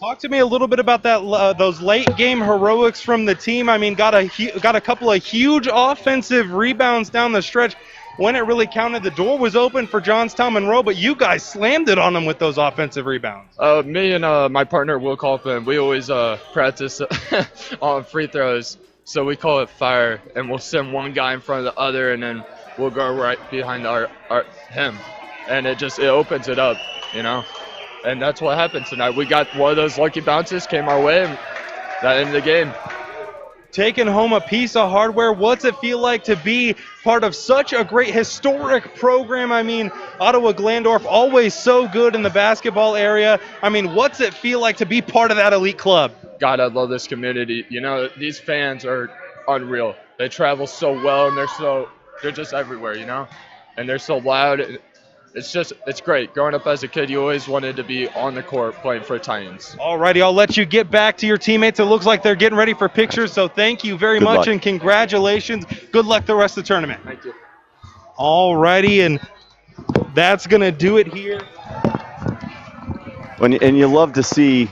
Talk to me a little bit about that. Those late game heroics from the team. I mean, got a couple of huge offensive rebounds down the stretch. When it really counted, the door was open for Johnstown Monroe, but you guys slammed it on them with those offensive rebounds. Me and my partner Will Kaufman, we always practice on free throws. So we call it fire, and we'll send one guy in front of the other, and then we'll go right behind him, and it opens it up, you know. And that's what happened tonight. We got one of those lucky bounces came our way, and that ended the game. Taking home a piece of hardware. What's it feel like to be part of such a great historic program? I mean, Ottawa-Glandorf always so good in the basketball area. I mean, what's it feel like to be part of that elite club? God, I love this community. You know, these fans are unreal. They travel so well, and they're just everywhere, you know? And they're so loud. It's great. Growing up as a kid, you always wanted to be on the court playing for Titans. All righty, I'll let you get back to your teammates. It looks like they're getting ready for pictures, so thank you very much, and congratulations. Good luck the rest of the tournament. Thank you. All righty, and that's going to do it here. And you love to see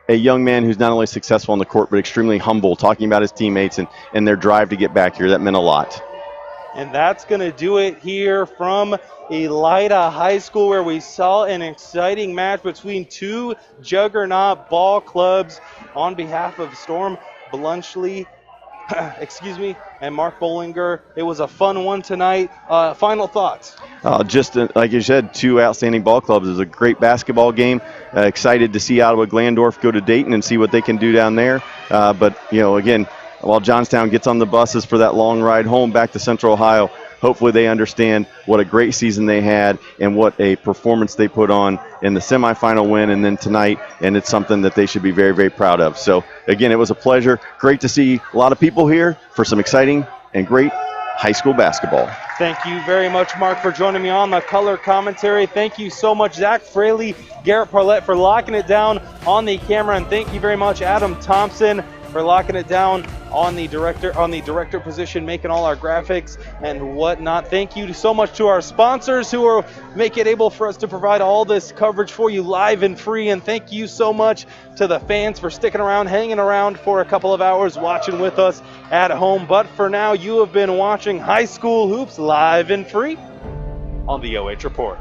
a young man who's not only successful on the court, but extremely humble, talking about his teammates and their drive to get back here. That meant a lot. And that's going to do it here from Elida High School, where we saw an exciting match between two juggernaut ball clubs. On behalf of Storm Blunchley, and Mark Bollinger, it was a fun one tonight. Final thoughts? Like you said, two outstanding ball clubs. It was a great basketball game. Excited to see Ottawa-Glandorf go to Dayton and see what they can do down there. But, you know, again, while Johnstown gets on the buses for that long ride home back to Central Ohio, hopefully they understand what a great season they had and what a performance they put on in the semifinal win and then tonight, and it's something that they should be very, very proud of. So, again, it was a pleasure. Great to see a lot of people here for some exciting and great high school basketball. Thank you very much, Mark, for joining me on the color commentary. Thank you so much, Zach Fraley, Garrett Parlett, for locking it down on the camera, and thank you very much, Adam Thompson, for locking it down on the director position, making all our graphics and whatnot. Thank you so much to our sponsors who are making it able for us to provide all this coverage for you live and free. And thank you so much to the fans for sticking around, hanging around for a couple of hours, watching with us at home. But for now, you have been watching High School Hoops live and free on the OH Report.